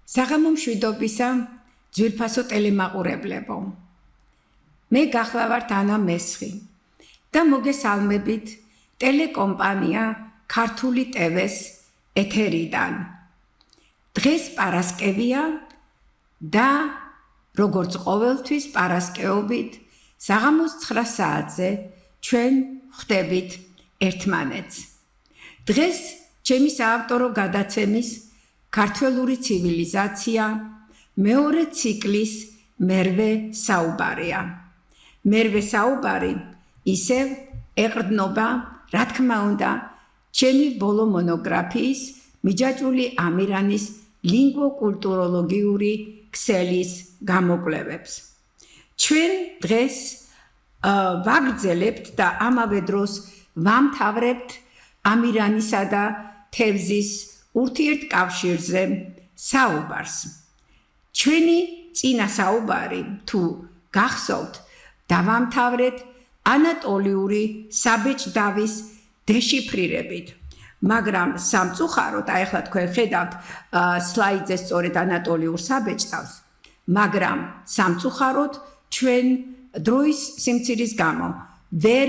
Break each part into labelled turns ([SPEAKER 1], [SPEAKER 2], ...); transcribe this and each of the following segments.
[SPEAKER 1] საღამო მშვიდობისა ძვირფასო ტელემაყურებლებო. მე გახლავართ ანა მესხი და მოგესალმებით ტელეკომპანია ქართული ტევეს ეთერიდან. დღეს პარასკევია და როგორც ყოველთვის პარასკევობით საღამოს 9 საათზე ჩვენ ხვდებით ერთმანეთს. დღეს ჩემი საავტორო გადაცემის ქართველური ცივილიზაცია მეორე ციკლის მერვე საუბარია. მერვე საუბარი ისევ ეყრდნობა, რა თქმა უნდა, ჩემი ბოლო მონოგრაფიის მიჯაჭვული ამირანის ლინგვო-კულტუროლოგიური ქსელის გამოკვლევებს. ჩვენ დღეს ვაგრძელებთ და ამავე დროს ვამთავრებთ ამირანისა და თევზის ურთიერთკავშირზე საუბარს. ჩვენი წინა საუბარი, თუ გახსოვთ, დავამთავრეთ ანატოლიური საბეჭდავის დეშიფრირებით. მაგრამ სამწუხაროდ, ახლა თქვენ ხედავთ სლაიდზე სწორედ ანატოლიურ საბეჭდავს, მაგრამ სამწუხაროდ ჩვენ დროის სიმცირის გამო ვერ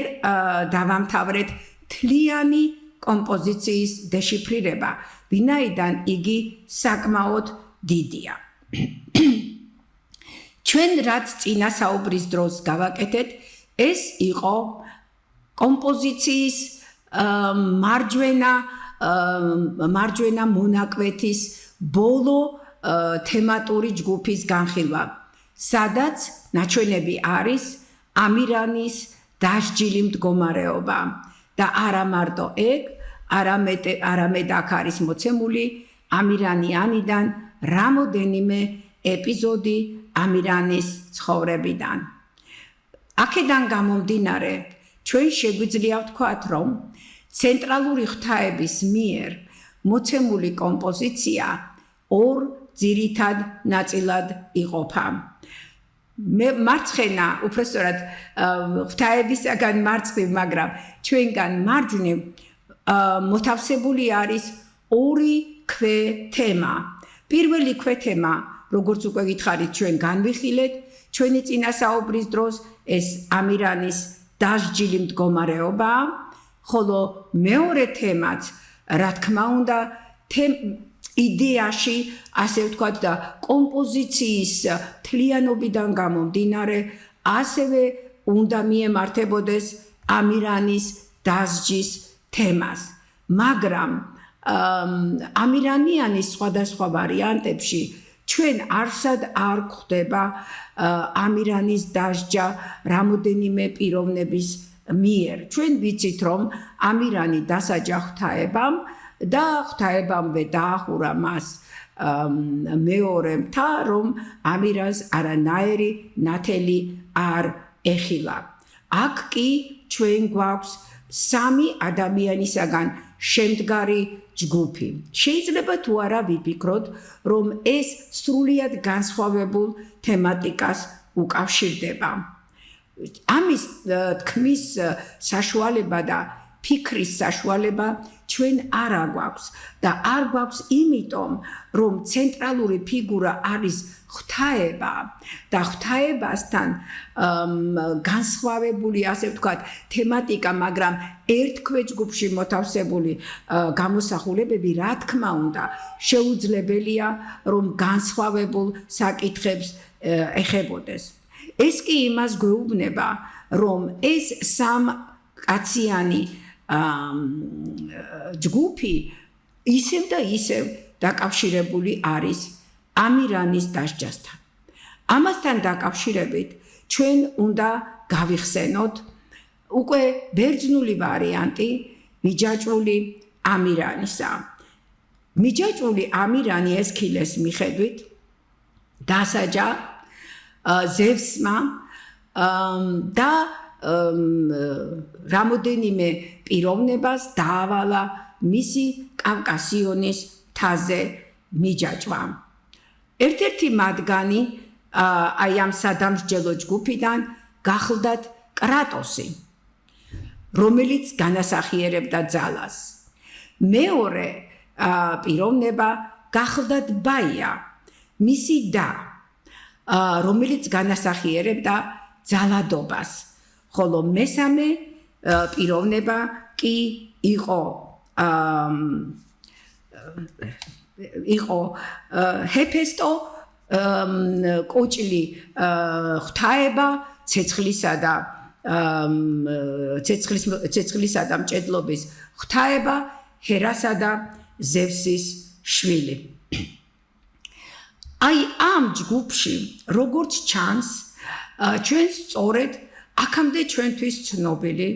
[SPEAKER 1] დავამთავრეთ თლიანი კომპოზიციის დეშიფრირება, ვინაიდან იგი საკმაოდ დიდია. ჩვენ რაც წინა საუბრის დროს გავაკეთეთ, ეს იყო კომპოზიციის მარჯვენა მონაკვეთის ბოლო თემატური ჯგუფის განხილვა, სადაც ნაჩვენები არის ამირანის დასჯილი მდგომარეობა და არა მარტო ეგ, არამედ აქ არის მოცემული ამირანიანიდან რამოდენიმე ეპიზოდი ამირანის ცხოვრებიდან. აქედან გამომდინარე, ჩვენ შეგვიძლია ვთქვათ, რომ ცენტრალური ღვთაების მიერ მოცემული კომპოზიცია ორ ძირითად ნაწილად იყოფა. მარცხენა, უბრალოდ ღვთაებისაგან მარცხნივ, მაგრამ ჩვენგან მარჯვნივ მოთავსებული არის ორი ქვეთემა. პირველი ქვეთემა, როგორც უკვე გითხარით, ჩვენ განვიხილეთ ჩვენი წინასაუბრის დროს, ეს ამირანის დასჯილი მდგომარეობა, ხოლო მეორე თემაც, რა თქმა უნდა, იდეაში, ასე ვთქვათ და კომპოზიციის თლიანობიდან გამომდინარე, ასევე უნდა მიემართებოდეს ამირანის დასჯის თემას. მაგრამ ამირანიანის სხვადასხვა ვარიანტებში ჩვენ არსად არ გვხვდება ამირანის დასჯა რამოდენიმე პიროვნების მიერ. ჩვენ ვიცით, რომ ამირანი დასაჯა ღვთაებამ და ღვთაებამდე დაახურა მას მეორე მთა, რომ ამირანს არანაირი ნათელი არ ეხილა. აქ კი ჩვენ გვაქვს სამი ადამიანისაგან შემდგარი ჯგუფი. შეიძლება თუ არა ვიფიქროთ, რომ ეს სრულიად განსხვავებულ თემატიკას უკავშირდება. ამის თქმის საშუალება და ფიქრის საშუალება ჩვენ არ გვაქვს და არ გვაქვს იმიტომ, რომ ცენტრალური ფიგურა არის ღვთაება და ღვთაებასთან განსხვავებული, ასე ვთქვათ, თემატიკა, მაგრამ ერთ ქვეჯგუფში მოთავსებული გამოსახულებები, რა თქმა უნდა, შეუძლებელია, რომ განსხვავებულ საკითხებს ეხებოდეს. ეს კი იმას გვეუბნება, რომ ეს სამკაციანი ჯგუფი ისევ და ისევ დაკავშირებული არის ამირანის დასჯასთან. ამასთან დაკავშირებით ჩვენ უნდა გავიხსენოთ უკვე ბერძნული ვარიანტი მიჯაჭვული ამირანისა. მიჯაჭვული ამირანი ესქილეს მიხედვით დასაჯა ზევსმა და რამოდენიმე პიროვნებას დაავალა მისი კავკასიონის მთაზე მიჯაჭვა. ერთ-ერთი მათგანი აი ამ სადამსჯელო ჯგუფიდან გახლდათ კრატოსი, რომელიც განასახიერებდა ძალას. მეორე პიროვნება გახლდათ ბაია, მისი და რომელიც განასახიერებდა ძალადობას, ხოლო მესამე პიროვნება კი იყო ჰეფესტო, კოჭლი ღვთაება ცეცხლისა და მჭედლობის ღვთაება, ჰერასა და ზევსის შვილი. აი ამ ჯგუფში, როგორც ჩანს, ჩვენ სწორედ აქამდე ჩვენთვის ცნობილი,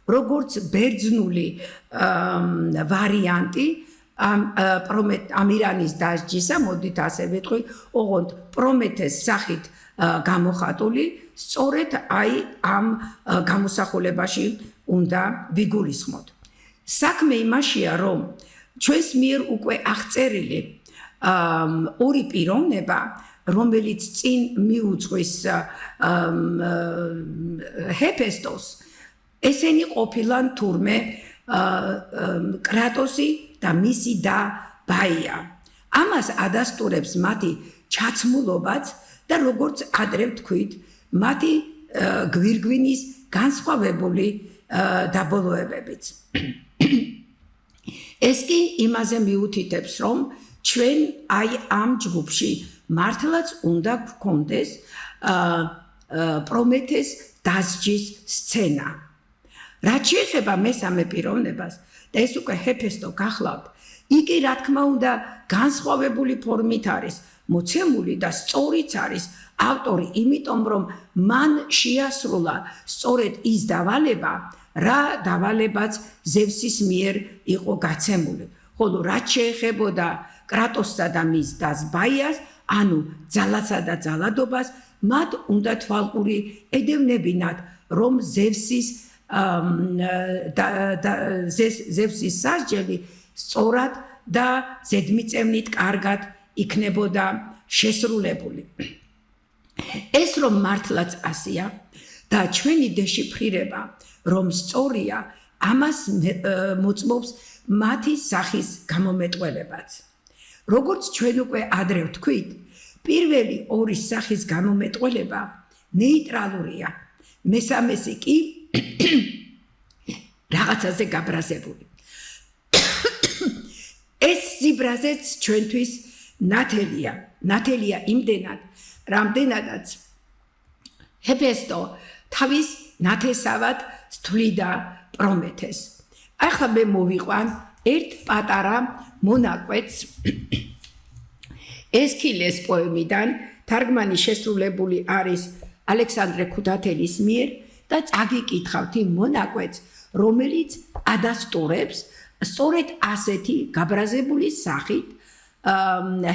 [SPEAKER 1] როგორც ბერძნული ვარიანტი ამირანის დასჯისა, მოდით ასე ვეთქვი, ოღონდ პრომეთეს სახით გამოხატული, სწორედ აი ამ გამოსახულებაში უნდა ვიგულისხმოთ. საქმე იმაშია, რომ ჩვენს მიერ უკვე აღწერილი ორი პიროვნება, რომელიც წინ მიუძღვის ჰეფესტოს, ესენი ყოფილან თურმე კრატოსი და მისი და ბაია. ამას ადასტურებს მათი ჩაცმულობაც და როგორც ადრე ვთქვით, მათი გვირგვინის განსხვავებული დაბოლოებებიც. ეს კი იმაზე მიუთითებს, რომ ჩვენ აი ამ ჯგუფში მართლაც უნდა გვქონდეს პრომეთეს დასჯის სცენა. რაც შეეხება მესამე პიროვნებას და ეს უკვე ჰეფესტო გახლავთ, იგი რა თქმა უნდა განსხვავებული ფორმით არის მოცემული და სწორიც არის ავტორი, იმიტომ რომ მან შეასრულა სწორედ ის დავალება, რა დავალებაც ზევსის მიერ იყო გაცემული. ხოლო რაც შეეხებოდა კრატოსსა და მის დას ბაიას, ანუ ძალასა და ძალადობას, მათ უნდა თვალყური ედევნებინათ, რომ ზევსის სასჯელი სწორად და ზედმიწევნით კარგად იქნებოდა შესრულებული. ეს რომ მართლაც ასეა და ჩვენი დეშიფრირება, რომ სწორია, ამას მოწმობს მათი სახის გამომეტყველებაც. როგორც ჩვენ უკვე ადრე ვთქვით, პირველი ორი სახის გამომეტყველება ნეიტრალურია, მესამესი კი რაღაცაზე გაბრაზებული. ეს სიბრაზეც ჩვენთვის ნათელია იმდენად, რამდენადაც ჰეფესტო თავის ნათესავად თვლიდა პრომეთეს. ახლა მე მოვიყვან ერთ პატარა მონაკვეთს ესქილეს პოემიდან, თარგმანი შესრულებული არის ალექსანდრე ქუთათელის მიერ და წაგიკითხავთ იმ მონაკვეთს, რომელიც ადასტურებს სწორედ ასეთი გაბრაზებული სახით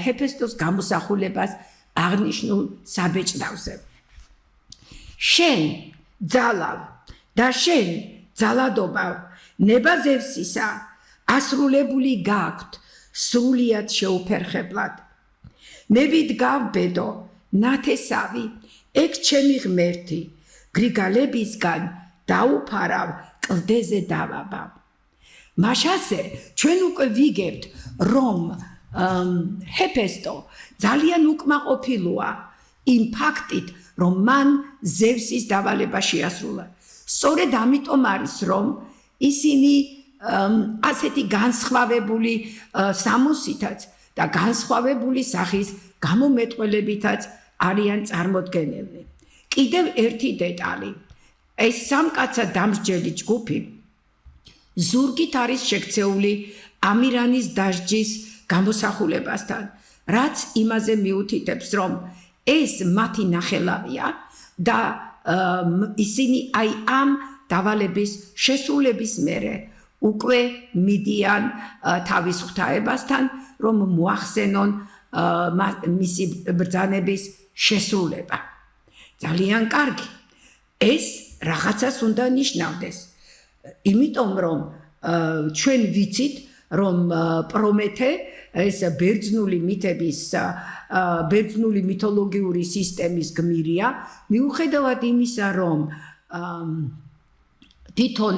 [SPEAKER 1] ჰეფესტოს გამოსახულებას აღნიშნულ საბეჭდავზე. შენ ძალავ და შენ ძალადობა ნება ზევსისა ასრულებული გაქვთ სრულიად შეუფერხებლად. მე ვიდგავ ბედო ნათესავი, ეგ ჩემი ღმერთი, გრიგალებისგან დაუფარავ კლდეზე დავაბა. მაშასე ჩვენ უკვე ვიგებთ, რომ ჰეფესტო ძალიან უკმაყოფილოა იმ ფაქტით, რომ მან ზევსის დავალება შეასრულა. სწორედ ამიტომ არის, რომ ისინი ასეთი განსხვავებული სამოსითაც და განსხვავებული სახის გამომეტყველებითაც არიან წარმოდგენილნი. კიდევ ერთი დეტალი. ეს სამკაცად დამსჯელი ჯგუფი ზურგით არის შექცეული ამირანის დასჯის გამოსახულებასთან, რაც იმაზე მიუთითებს, რომ ეს მათი ნახელავია და ისინი აი ამ დავალების შესრულების მერე უკვე მიდიან თავის ღვთაებასთან, რომ მოახსენონ მისი ბრძანების შესრულება. ძალიან კარგი. ეს რაღაცას უნდა ნიშნავდეს. იმიტომ რომ ჩვენ ვიცით, რომ პრომეთე ეს ბერძნული მითების, ბერძნული მითოლოგიური სისტემის გმირია, მიუხედავად იმისა, რომ თვითონ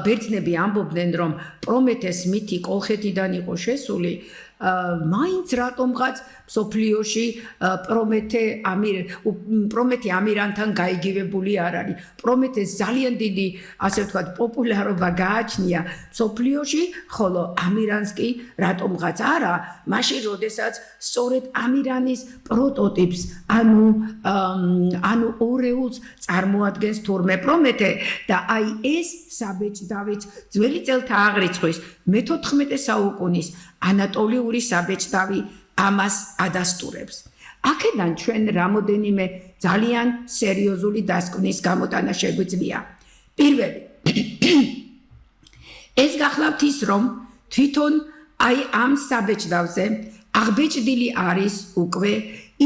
[SPEAKER 1] ბერძნები ამბობდნენ, რომ პრომეთეს მითი კოლხეთიდან იყო შესული, მაინც რატომღაც სოფლიოში პრომეთე ამირანთან გაიგივებული არ არის. პრომეთეს ძალიან დიდი, ასე ვთქვათ, პოპულარობა გააჩნია სოფლიოში, ხოლო ამირანს კი რატომღაც არა, მაშინ როდესაც სწორედ ამირანის პროტოტიპს, ანუ ორეულს წარმოადგენს თურმე პრომეთე და აი ეს საბეჭდავით ძველი წელთა აღრიცხვის მე-14 საუკუნის ანატოლიური საბეჭდავი ამას ადასტურებს. აქედან ჩვენ რამოდენიმე ძალიან სერიოზული დასკვნის გამოტანა შეგვიძლია. პირველი, ეს გახლავთ ის, რომ თვითონ აი ამ საბეჭდავზე აღბეჭდილი არის უკვე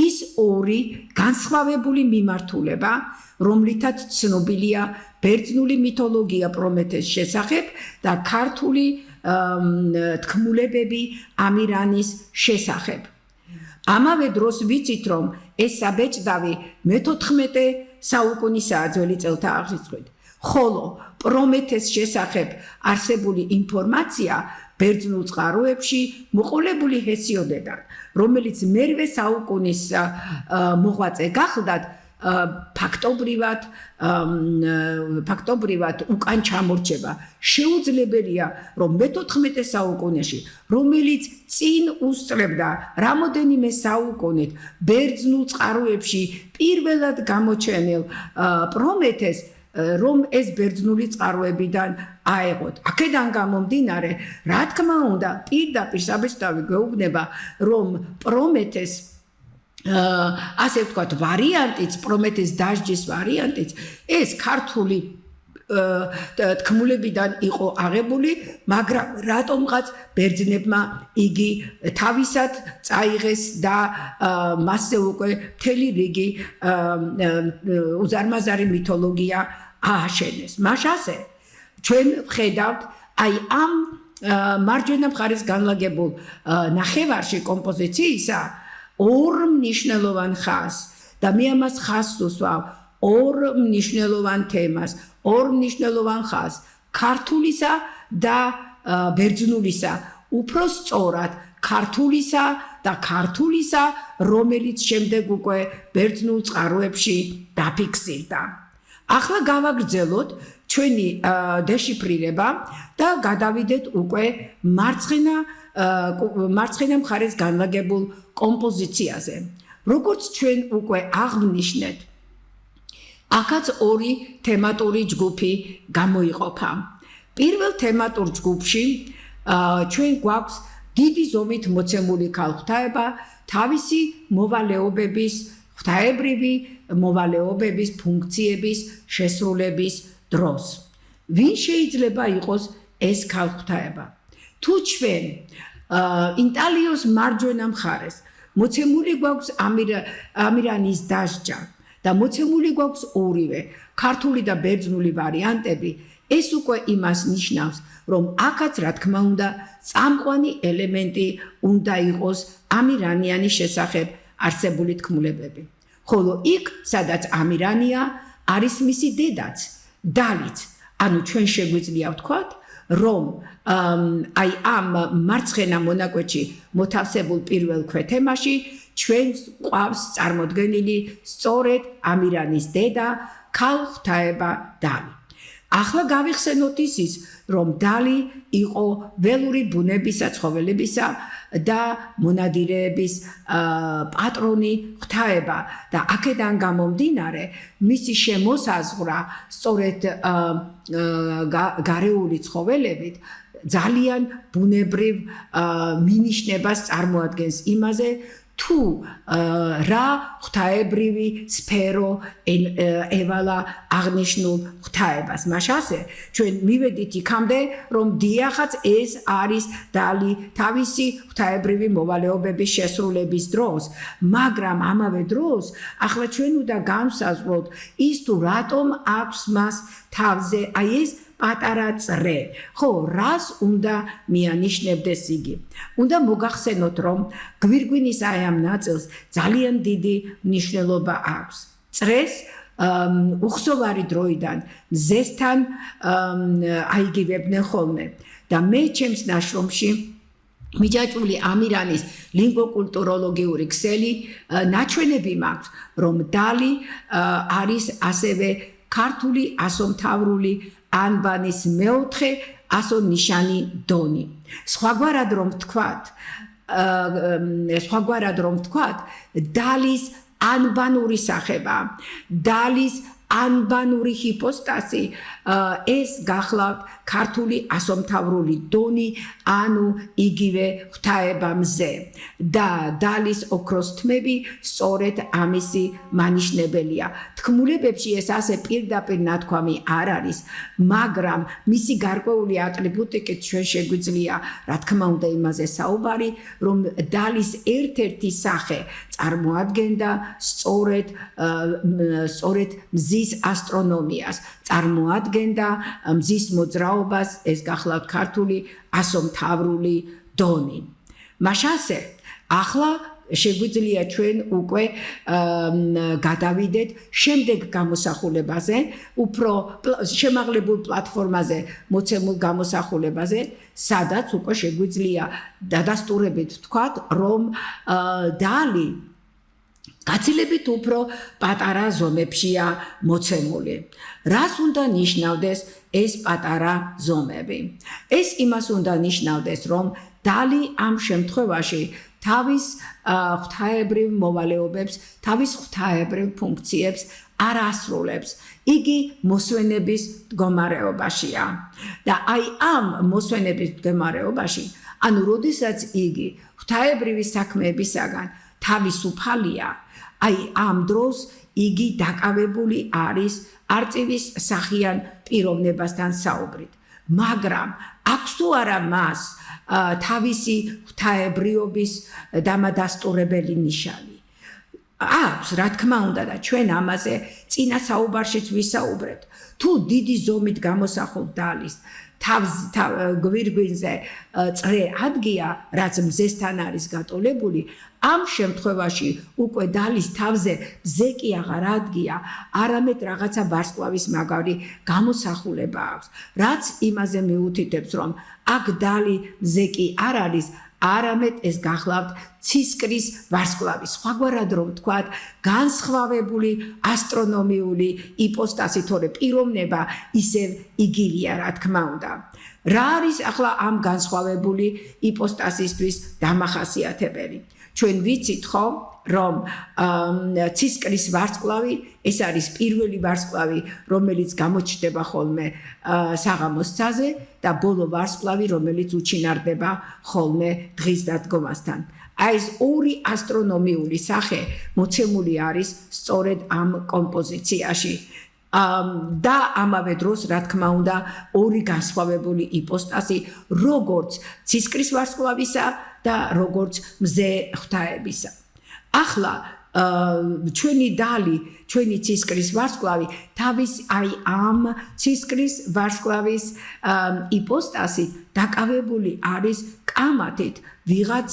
[SPEAKER 1] ის ორი განსხვავებული მიმართულება, რომლითაც ცნობილია ბერძნული მითოლოგია პრომეთეს შესახებ და ქართული თქმულებები ამირანის შესახებ. ამავე დროს ვიცით, რომ ეს საბეჭდავი მე-14 საუკუნისაა ძველი წელთა აღრიცხვით, ხოლო პრომეთეს შესახებ არსებული ინფორმაცია ბერძნულ წყაროებში მოყოლებული ჰესიოდედან, რომელიც მერვე საუკუნის მოღვაწე გახლდათ, ფაქტობრივად უკან ჩამორჩება. შეუძლებელია, რომ მე-14 საუკუნეში, რომელიც წინ უსწრებდა რამოდენიმე საუკუნით ბერძნულ წყაროებში პირველად გამოჩენილ პრომეთეს, რომ ეს ბერძნული წყაროებიდან აეღოთ. აქედან გამომდინარე, რა თქმა უნდა, პირდაპირ საბეჭდავი გვეუბნება, რომ პრომეთეს ასე ვთქვათ, ვარიანტიც, პრომეთეს დასჯის ვარიანტიც, ეს ქართული თქმულებიდან იყო აღებული, მაგრამ რატომღაც ბერძნებმა იგი თავისად წაიღეს და მასზე უკვე მთელი რიგი უზარმაზარი მითოლოგია ააშენეს. მაშასე ჩვენ ვხედავთ აი ამ მარჯვენა მხარეს განლაგებულ ნახევარში კომპოზიციისა ორ მნიშვნელოვან ხაზს და მე ამას ხაზს უსვავ ორ მნიშვნელოვან თემას, ორ მნიშვნელოვან ხაზს ქართულისა და ბერძნულისა, უფრო სწორად ქართულისა და ქართულისა, რომელიც შემდეგ უკვე ბერძნულ წყაროებში დაფიქსირდა. ახლა გავაგრძელოთ ჩვენი დეშიფრირება და გადავიდეთ უკვე მარცხენა მხარეს განლაგებულ კომპოზიციაზე. როგორც ჩვენ უკვე აღვნიშნეთ, აქაც ორი თემატური ჯგუფი გამოიყოფა. პირველ თემატურ ჯგუფში ჩვენ გვაქვს დიდი ზომით მოცემული ქალღმერთება თავისი მოვალეობების, ღვთაებრივი მოვალეობების ფუნქციების შესრულების დროს. ვინ შეიძლება იყოს ეს ქალღმერთება? თუ ჩვენ ინტალიოს მარჯვენა მხარეს მოცემული გვაქვს ამირანის დასჯა და მოცემული გვაქვს ორივე ქართული და ბერძნული ვარიანტები, ეს უკვე იმას ნიშნავს, რომ აქაც რა თქმა უნდა წამყვანი ელემენტი უნდა იყოს ამირანიანის შესახებ არსებული თქმულებები. ხოლო იქ, სადაც ამირანია, არის მისი დედაც, დალიც. ანუ ჩვენ შეგვიძლია ვთქვათ, რომ აი ამ მარცხენა მონაკვეთში მოთავსებულ პირველ ქვეთემაში ჩვენს ყავს წარმოდგენილი სწორედ ამირანის დედა, ქალღმერთება დალი. ახლა გავიხსენოთ ის, რომ დალი იყო ველური ბუნებისა, ცხოველებისა და მონადირეების პატრონი, ღვთაება და აქედან გამომდინარე, მისი შემოსაზღვრა სწორედ გარეული ცხოველებით ძალიან ბუნებრივ მინიშნებას წარმოადგენს იმაზე, თუ რა ღვთაებრივი სფერო ევალა აღნიშნულ ღვთაებას. მაშასე ჩვენ მივედით იქამდე, რომ დიახაც ეს არის დალი თავისი ღვთაებრივი მოვალეობების შესრულების დროს, მაგრამ ამავე დროს ახლა ჩვენ უნდა განვსაზღვროთ ის თუ რატომ აქვს მას თავზე აი ეს პატარა წრე. ხო, რას უნდა მიანიშნებდეს იგი? უნდა მოგახსენოთ, რომ გვირგვინის აი ამ ნაწილს ძალიან დიდი მნიშვნელობა აქვს. წრეს უხსოვარი დროიდან მზესთან აიგივებდნენ ხოლმე და მე ჩემს ნაშრომში მიჯაჭვული ამირანის ლინგვოკულტუროლოგიური ქსელი ნაჩვენები მაქვს, რომ დალი არის ასევე ქართული ასომთავრული ანბანის მეოთხე ასონიშანი დონი. სხვაგვარად რომ ვთქვათ, დალის ანბანური სახება, დალის ანბანური ჰიპოსტაზი ეს გახლავთ ქართული ასომთავრული დონი, ანუ იგივე ღვთაებამზე და დალის ოქროს თმები სწორედ ამისი მანიშნებელია. თქმულებებში ეს ასე პირდაპირ ნათქვამი არ არის, მაგრამ მისი გარკვეული ატრიბუტიკით ჩვენ შეგვიძლია, რა თქმა უნდა, იმაზე საუბარი, რომ დალის ერთ-ერთი სახე წარმოადგენდა სწორედ მზის ასტრონომიას, წარმოადგენდა მზის მოძრაობას, ეს გახლავთ ქართული ასომთავრული დონი. მაშასე, ახლა შეგვიძლია ჩვენ უკვე გადავიდეთ შემდეგ გამოსახულებაზე, უფრო შემაღლებულ პლატფორმაზე მოცემულ გამოსახულებაზე, სადაც უკვე შეგვიძლია დადასტურებით ვთქვათ, რომ დალი გაცილებით უფრო პატარა ზომებშია მოცემული. რას უნდა ნიშნავდეს ეს პატარა ზომები? ეს იმას უნდა ნიშნავდეს, რომ დალი ამ შემთხვევაში თავის ღვთაებრივ მოვალეობებს, თავის ღვთაებრივ ფუნქციებს არ ასრულებს. იგი მოსვენების მდგომარეობაშია. და აი ამ მოსვენების მდგომარეობაში, ანუ როდესაც იგი ღვთაებრივი საქმეებისაგან თავისუფალია, აი ამ დროს იგი დაკავებული არის არწივის სახიან პიროვნებასთან საუბრით. მაგრამ აქვს თუ არა მას თავისი ღვთაებრიობის დამადასტურებელი ნიშანი? აქვს, რა თქმა უნდა, და ჩვენ ამაზე წინა საუბარშიც ვისაუბრებთ. თუ დიდი ზომით გამოსახულ დალის გვირგვინზე წრე ადგია, რაც მზესთან არის გატოლებული, ამ შემთხვევაში უკვე დალის თავზე მზე კი აღარ ადგია, არამედ რაღაცა ვარსკვლავის მაგარი გამოსახულება აქვს, რაც იმაზე მიუთითებს, რომ აქ დალი მზე კი არ არის, არამედ ეს გახლავთ ცისკრის ვარსკვლავი. სხვაგვარად რომ ვთქვათ, განსხვავებული ასტრონომიული იპოსტაზი, თორე პიროვნება ისევ იგივეა, რა თქმა უნდა. რა არის ახლა ამ განსხვავებული იპოსტაზისთვის დამახასიათებელი? ჩვენ ვიცით ხო, რომ ცისკრის ვარსკვლავი ეს არის პირველი ვარსკვლავი, რომელიც გამოჩნდება ხოლმე საღამოს ცაზე და ბოლო ვარსკვლავი, რომელიც უჩინარდება ხოლმე დღის დადგომასთან. აი ეს ორი ასტრონომიული სახე მოცემული არის სწორედ ამ კომპოზიციაში. და ამავე დროს, რა თქმა უნდა, ორი განსხვავებული იპოსტაზი, როგორც ცისკრის ვარსკვლავისა და როგორც მზე ღვთაებისა. ახლა ჩვენი დალი, ჩვენი ცისკრის ვარსკვლავი თავის აი ამ ცისკრის ვარსკვლავის იპოსტაზით დაკავებული არის კამათით ვიღაც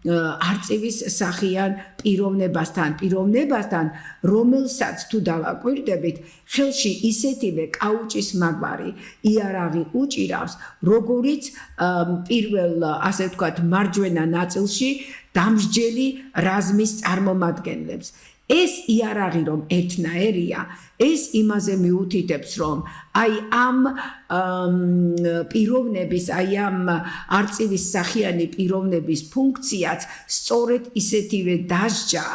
[SPEAKER 1] არწივის სახიან პიროვნებასთან, რომელსაც თუ დავაკვირდებით, ხელში ისეთივე კაუჭის მაგვარი იარაღი უჭირავს, როგორიც პირველ, ასე ვთქვათ, მარჯვენა ნაწილში დამსჯელი რაზმის წარმომადგენლებს. ეს იარაღი რომ ერთნაირია, ეს იმაზე მიუთითებს, რომ აი ამ პიროვნების, აი ამ არწივის სახიანი პიროვნების ფუნქციაც სწორედ ისეთივე დასჯა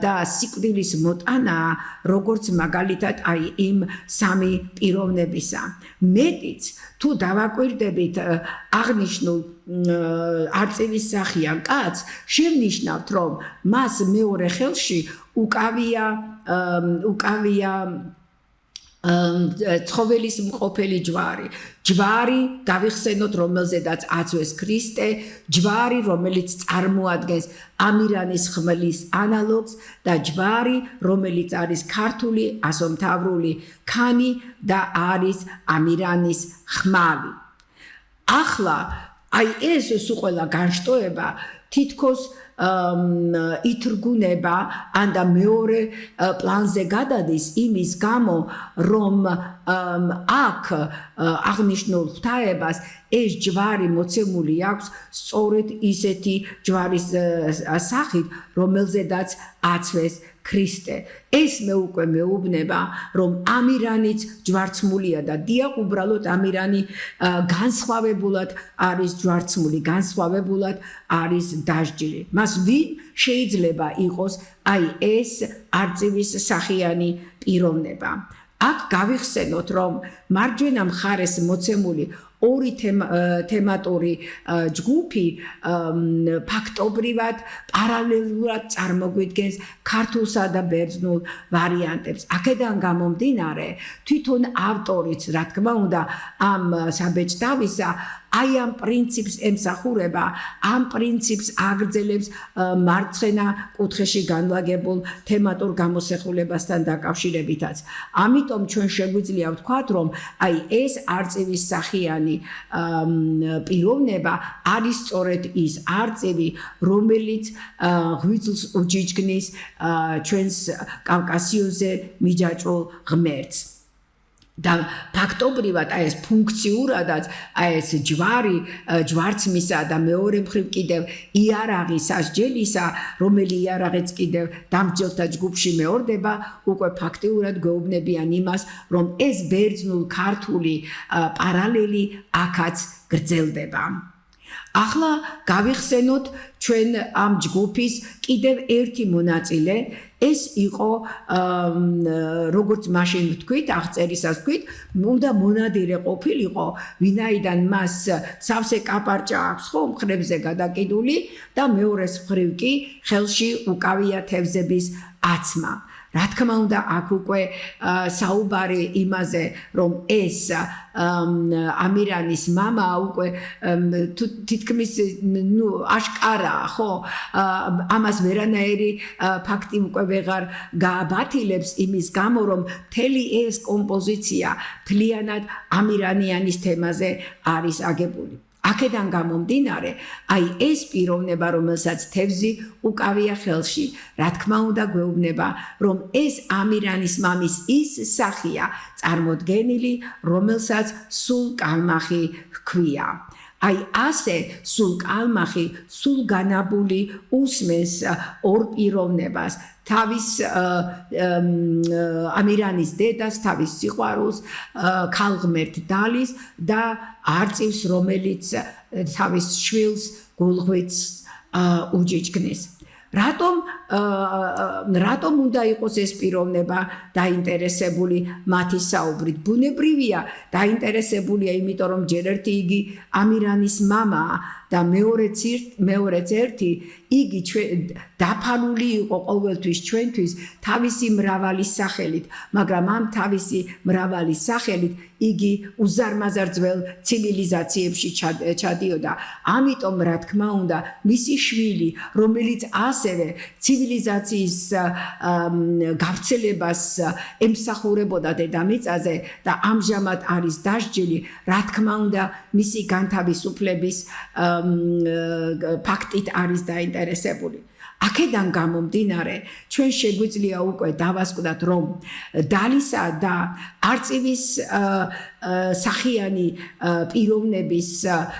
[SPEAKER 1] და სიკვდილის მოტანა, როგორც მაგალითად აი იმ სამი პიროვნებისა. მეტიც, თუ დავაკვირდებით აღნიშნულ არწივის სახიან კაცს, შევნიშნავთ, რომ მას მეორე ხელში უკავია ცხოველის მყოფელი ჯვარი, გავიხსენოთ, რომელზედაც აწვეს ქრისტე, ჯვარი, რომელიც წარმოადგენს ამირანის ხმლის ანალოგს და ჯვარი, რომელიც არის ქართული ასომთავრული ქანი და არის ამირანის ხმალი. ახლა აი ეს სულ ყველა განშტოება თითქოს ითრგუნება ან და მეორე პლანზე გადადის იმის გამო რომ აქ აღნიშნულ ღვთაებას ეს ჯვარი მოცემული აქვს სწორედ ისეთი ჯვარის სახით რომელზედაც აცვეს ქრისტე. ეს მე უკვე მეუბნება, რომ ამირანიც ჯვარცმულია და დიახ, უბრალოდ ამირანი განსხვავებულად არის ჯვარცმული, განსხვავებულად არის დასჯილი. მას ვინ შეიძლება იყოს აი ეს არწივის სახიანი პიროვნება. აქ გავიხსენოთ, რომ მარჯვენა მხარეს მოცემული ორი თემატური ჯგუფი ფაქტობრივად პარალელურად წარმოგვიდგენს ქართულსა და ბერძნულ ვარიანტებს. აქედან გამომდინარე, თვითონ ავტორიც, რა თქმა უნდა, ამ საბეჭდავისა აი ამ პრინციპს ემსახურება, ამ პრინციპს აგრძელებს მარცხენა კუთხეში განლაგებულ თემატურ გამოსახულებასთან დაკავშირებითაც. ამიტომ ჩვენ შეგვიძლია ვთქვათ, რომ აი ეს არწივის სახიანი პიროვნება არის სწორედ ის არწივი, რომელიც ღვიძლს უჯიჯგნის ჩვენს კავკასიოზე მიჯაჭვულ ღმერთს. და ფაქტობრივად აი ეს ფუნქციურადაც აი ეს ჯვარი ჯვარცმისა და მეორე მხრივ კიდევ იარაღი სასჯელისა, რომელი იარაღიც კიდევ დამსჯელთა ჯგუფში მეორდება, უკვე ფაქტიურად გვეუბნებიან იმას, რომ ეს ბერძნულ ქართული პარალელი აქაც გრძელდება. ახლა გავიხსენოთ ჩვენ ამ ჯგუფის კიდევ ერთი მონაწილე, ეს იყო როგორც მაშინ ვთქვით, აღწერისას ვთქვით, უნდა მონადირე ყოფილიყო, ვინაიდან მას სავსე კაპარჭა აქვს ხო მხრებზე გადაკიდული და მეორე მხრივ კი ხელში უკავია თევზების აცმა. რა თქმა უნდა, აქ უკვე საუბარი იმაზე, რომ ეს ამირანის მამა უკვე თითქმის აშკარაა, ხო? ამას ვერანაირი ფაქტი უკვე ვეღარ გააბათილებს იმის გამო, რომ მთელი ეს კომპოზიცია მთლიანად ამირანიანის თემაზე არის აგებული. აქედან გამომდინარე, აი ეს პიროვნება, რომელსაც თევზი უკავია ხელში, რა თქმა უნდა გვეუბნება, რომ ეს ამირანის მამის ის სახია წარმოდგენილი, რომელსაც სულ კალმახი ჰქვია. აი ასე სულ კალმახი, სულ განაბული უსმენს ორ პიროვნებას, თავის ამირანის დედას, თავის სიყვარულს, ქალღმერთ დალის და არწივს, რომელიც თავის შვილს გულღვიძლს უჯიჯგნის. რატომ უნდა იყოს ეს პიროვნება დაინტერესებული მათი საუბრით? ბუნებრივია, დაინტერესებულია, იმიტომ რომ ჯერ ერთი იგი ამირანის მამაა და მეორეც ერთი იგი დაფანული იყო ყოველთვის ჩვენთვის თავისი მრავალი სახელით, მაგრამ ამ თავისი მრავალი სახელით იგი უზარმაზარ ძველ ცივილიზაციებში ჩადიოდა. ამიტომ, რა თქმა უნდა, მისი შვილი, რომელიც ასევე ცივილიზაციის გავრცელებას ემსახურებოდა დედამიწაზე და ამჟამად არის დასჯილი, რა თქმა უნდა, მისი განთავისუფლების ფაქტით არის დაინტერესებული. აქედან გამომდინარე, ჩვენ შეგვიძლია უკვე დავასკვათ, რომ დალისა და არწივის სახიანი პიროვნების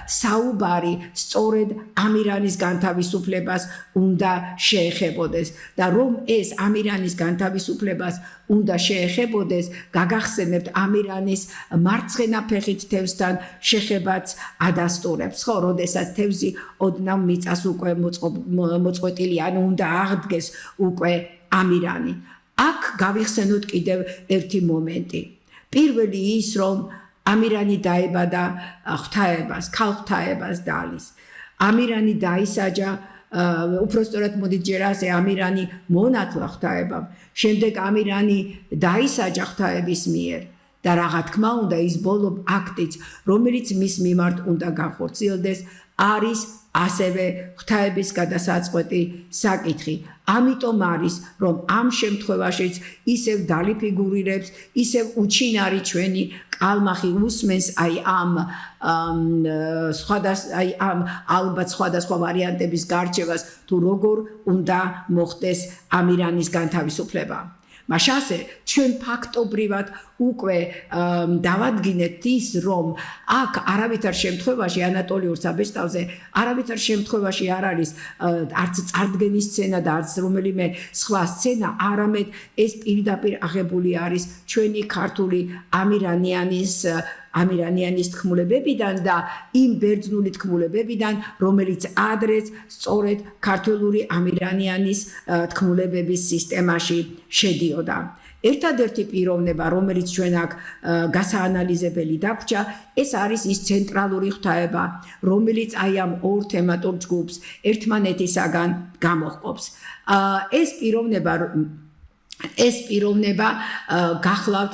[SPEAKER 1] საუბარი სწორედ ამირანის განთავისუფლებას უნდა შეეხებოდეს და რომ ეს ამირანის განთავისუფლებას უნდა შეეხებოდეს, გაგახსენებთ ამირანის მარცხენა ფეხით თევზთან შეხებაც ადასტურებს, ხო, როდესაც თევზი ოდნავ მიწას უკვე მოწყვეტილი, ანუ უნდა აღდგეს უკვე ამირანი. აქ გავიხსენოთ კიდევ ერთი მომენტი. პირველი ის, რომ ამირანი დაებადა ღვთაებას, ქალღვთაებას დალის. ამირანი დაისაჯა, უпростоრად მოდით ჯერ ასე, ამირანი მონათლა ღვთაებამ, შემდეგ ამირანი დაისაჯა ღვთაების მიერ და რა თქმა უნდა ის ბოლო აქტიც, რომელიც მის მიმართ უნდა განხორციელდეს, არის ასევე ღვთაების გადასაწყვეტი საკითხი. ამიტომ არის, რომ ამ შემთხვევაშიც ისევ დალიფიგურირებს, ისევ უჩინარი ჩვენი კალმახი უსმენს აი ამ ალბათ სხვადასხვა ვარიანტების გარჩევას თუ როგორ უნდა მოხდეს ამირანის განთავისუფლება. მაშასე ჩვენ ფაქტობრივად უკვე დავადგინეთ ის, რომ აქ არავითარ შემთხვევაში ანატოლიურ საბჭოთაზე არავითარ შემთხვევაში არ არის არც წარდგენის სცენა და არც რომელიმე სხვა სცენა, არამედ ეს პირდაპირ აღებული არის ჩვენი ქართული ამირანიანის თქმულებებიდან და იმ ბერძნული თქმულებებიდან, რომელიც ადრეც სწორედ ქართველური ამირანიანის თქმულებების სისტემაში შედიოდა. ერთადერთი პიროვნება, რომელიც ჩვენ აქ გასაანალიზებელი დაგვრჩა, ეს არის ის ცენტრალური ღვთაება, რომელიც აი ამ ორ თემატურ ჯგუფს ერთმანეთისაგან გამოჰყოფს. ეს პიროვნება გახლავთ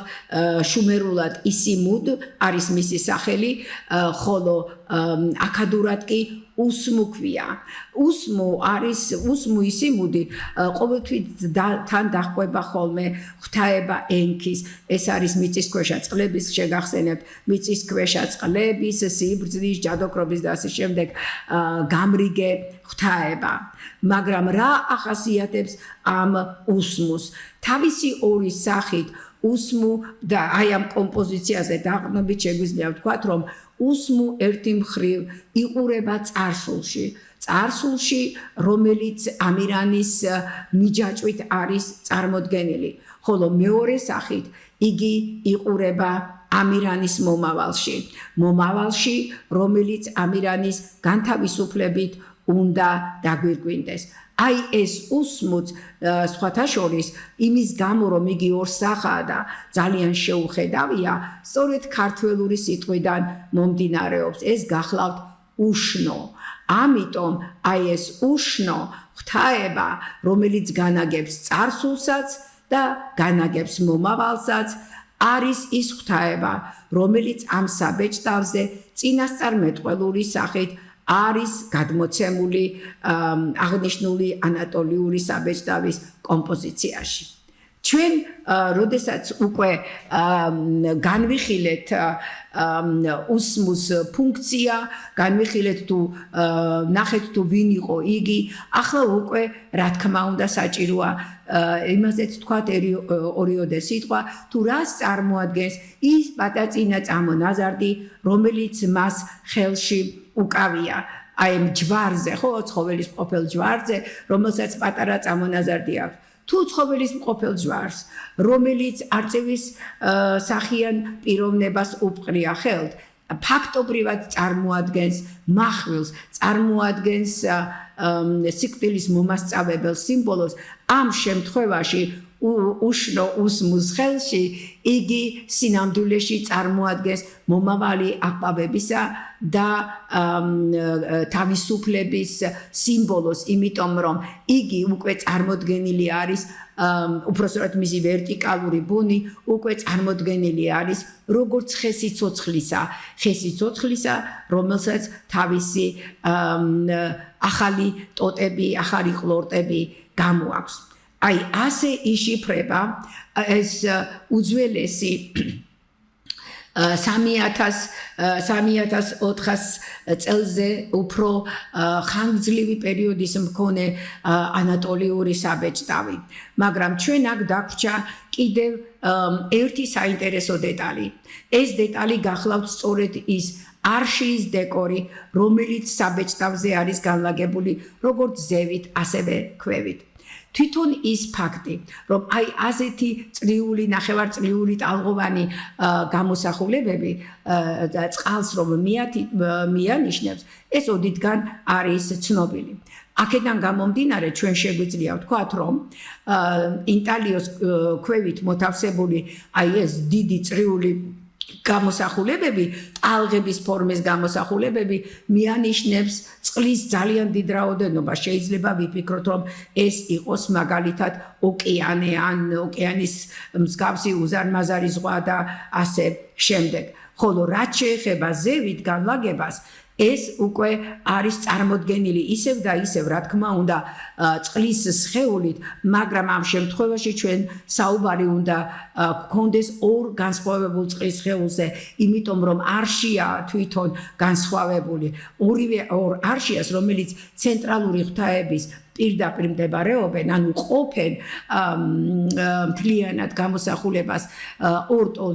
[SPEAKER 1] შუმერულად ისიმუდ არის მისი სახელი, ხოლო აქადურად კი უსმუ ქვია. უსმუ ისიმუდი ყოველთვის თან დაჰყვება ხოლმე ღვთაება ენქის. ეს არის მიწისქვეშა წყლების, შეგახსენებთ, მიწისქვეშა წყლების, სიბრძნის, ჯადოქრობის და ასე შემდეგ გამრიგე ღვთაება. მაგრამ რა ახასიათებს ამ უსმუს? თავისი ორი სახით უსმუ და აი ამ კომპოზიციაზე დაყრდნობით შეგვიძლია ვთქვათ, რომ უსმუ ერთი მხრივ იყურება წარსულში, რომელიც ამირანის მიჯაჭვით არის წარმოდგენილი, ხოლო მეორე სახით იგი იყურება ამირანის მომავალში, რომელიც ამირანის განთავისუფლებით უნდა დაგვირგვინდეს. აი ეს უსმუც სხვათა შორის იმის გამო, რომ იგი ორსახაა და ძალიან შეუხედავია, სწორედ ქართველური სიტყვიდან მომდინარეობს. ეს გახლავთ უშნო. ამიტომ აი ეს უშნო ღვთაება, რომელიც განაგებს წარსულსაც და განაგებს მომავალსაც, არის ის ღვთაება, რომელიც ამ საბეჭდავზე წინასწარმეტყველური სახით არის გადმოცემული აღნიშნული ანატოლიური საბეჭდავის კომპოზიციაში. ჩვენ, როდესაც უკვე განვიხილეთ უსმუს ფუნქცია, განვიხილეთ თუ ნახეთ თუ ვინ იყო იგი, ახლა უკვე რა თქმა უნდა საჭიროა იმაზეც თქვათ ორიოდე სიტყვა, თუ რას წარმოადგენს ის პატაწინა წამონაზარდი, რომელიც მას ხელში უკავია. აი ამ ჯვარზე, ხო, ცხოველის მყოფელ ჯვარზე, რომელსაც პატარა წამონაზარდი აქვს. თუ ცხოველის მყოფელ ჯვარს, რომელიც არწივის სახიან პიროვნებას უპყრია ხელთ, ფაქტობრივად წარმოადგენს מחვილს, წარმოადგენს სიკვდილის მომასწავებელ სიმბოლოს, ამ შემთხვევაში უშნო უსმუს ხელში იგი სინამდვილეში წარმოადგენს მომავალი აკმავებისა და თავისუფლების სიმბოლოს, იმიტომ რომ იგი უკვე წარმოდგენილი არის, უпростоრად მისი ვერტიკალური ბუნი უკვე წარმოდგენილი არის როგორც ხესი ცოცხლისა, რომელსაც თავისი ახალი ტოტები, ახალი ყლორტები გამოაქვს. აი ასე იშიფრება ეს უძველესი 3400 წელზე უფრო ხანგრძლივი პერიოდის მქონე ანატოლიური საბეჭდავი. მაგრამ ჩვენ აქ დაგვრჩა კიდევ ერთი საინტერესო დეტალი. ეს დეტალი გახლავთ სწორედ ის არშიის დეკორი, რომელიც საბეჭდავზე არის განლაგებული როგორც ზევით, ასევე ქვევით. თვითონ ის ფაქტი, რომ აი ასეთი წრიული, ნახევარწრიული ტალღოვანი გამოსახულებები წყალს რომ მიანიშნებს, ეს ოდითგან არის ცნობილი. აქედან გამომდინარე, ჩვენ შეგვიძლია ვთქვათ, რომ ინტალიოს ქვევით მოთავსებული აი ეს დიდი წრიული გამოსახულებები, ტალღების ფორმის გამოსახულებები მიანიშნებს წყლის ძალიან დიდ რაოდენობას. შეიძლება ვიფიქროთ, რომ ეს იყოს მაგალითად ოკეანე ან ოკეანის მსგავსი უზარმაზარი ზღვა და ასე შემდეგ. ხოლო რაც შეეხება ზევით განლაგებას, ეს უკვე არის წარმოდგენილი ისევ და ისევ, რა თქმა უნდა, წყლის სხეულით, მაგრამ ამ შემთხვევაში ჩვენ საუბარი უნდა გქონდეს ორ განსხვავებულ წყლის სხეულზე, იმიტომ რომ არშია თვითონ განსხვავებული. ორივე ორ არშიას, რომელიც ცენტრალური ღვთაების პირდაპირ მდებარეობენ, ანუ ყოფენ მთლიანად გამოსახულებას ორ ტოლ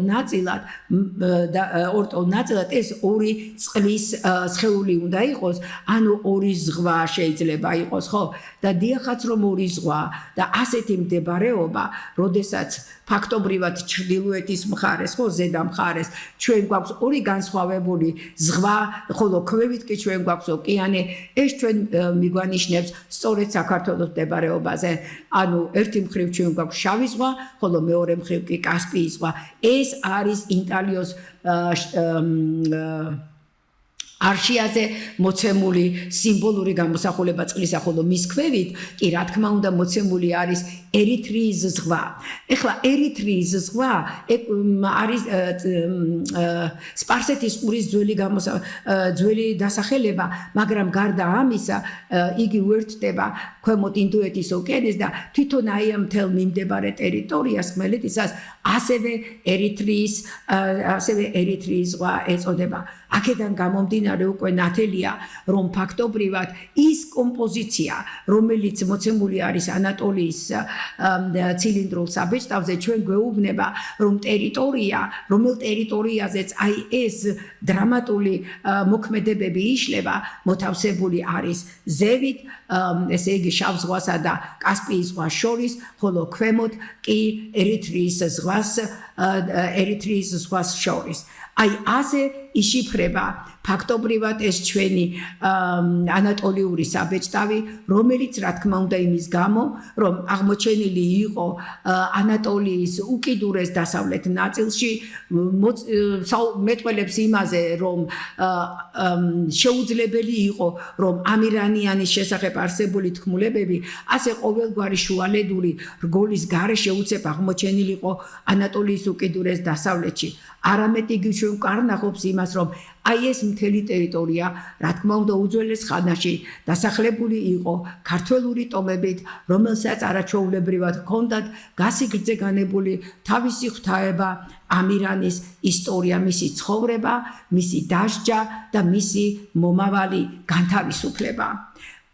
[SPEAKER 1] ნაწილად ეს ორი წყლის სხეული უნდა იყოს, ანუ ორი ზღვა შეიძლება იყოს, ხო? და დიახაც რომ ორი ზღვა და ასეთი მდებარეობა, როდესაც ფაქტობრივად ჩრდილოეთის მხარეს, ხო, ზედა მხარეს ჩვენ გვაქვს ორი განსხვავებული ზღვა, ხოლო ქვევით კი ჩვენ გვაქვს ოკეანე, ეს ჩვენ მიგვანიშნებს სწორედ საქართველოს მდებარეობაზე. ანუ ერთი მხრივ ჩვენ გვაქვს შავი ზღვა, ხოლო მეორე მხრივ კი კასპიის ზღვა. ეს არის ინტალიოს არშიაზე მოცემული სიმბოლური გამოსახულება წყლისა, ხოლო მის ქვევით კი რა თქმა უნდა მოცემული არის ერიტრიის ზღვა. ეხლა ერიტრიის ზღვა არის სპარსეთის ყურის ძველი დასახელება, მაგრამ გარდა ამისა იგი უერთდება ქვემოთ ინდოეთის ოკეანეს და თვითონ აი ამ მთელ მიმდებარე ტერიტორიას ხმელეთისას ასევე ერიტრიის ზღვა ეწოდება. აქედან გამომდინარე უკვე ნათელია, რომ ფაქტობრივად ის კომპოზიცია, რომელიც მოცემული არის ანატოლიის ცილინდრულ საბეჭდავზე, ჩვენ გვეუბნება, რომ რომელ ტერიტორიაზეც აი ეს დრამატული მოქმედებები იშლება, მოთავსებული არის ზევით, ესე იგი შავ ზღვასა და კასპიის ზღვას შორის, ხოლო ქვემოთ კი ერიტრიის ზღვას შორის. აი ასე იშიფრება ფაქტობრივად ეს ჩვენი ანატოლიური საბეჭდავი, რომელიც რა თქმა უნდა იმის გამო, რომ აღმოჩენილი იყო ანატოლიის უკიდურეს დასავლეთ ნაწილში, მეტყველებს იმაზე, რომ შეუძლებელი იყო, რომ ამირანიანის შესახებ არსებული თქმულებები, ასე ყოველგვარი შუალედური რგოლის გარეშე უცებ აღმოჩენილიყო ანატოლიის უკიდურეს დასავლეთში. არამედ იგი ჩვენ ვკარნახობს იმას, რომ აი ეს მთელი ტერიტორია, რა თქმა უნდა, უძველეს ხანაში დასახლებული იყო ქართველური ტომებით, რომელსაც არაჩვეულებრივად ჰქონდათ გასიგრძე განებული თავისი ღვთაება, ამირანის ისტორია, მისი ცხოვრება, მისი დასჯა და მისი მომავალი განთავისუფლება.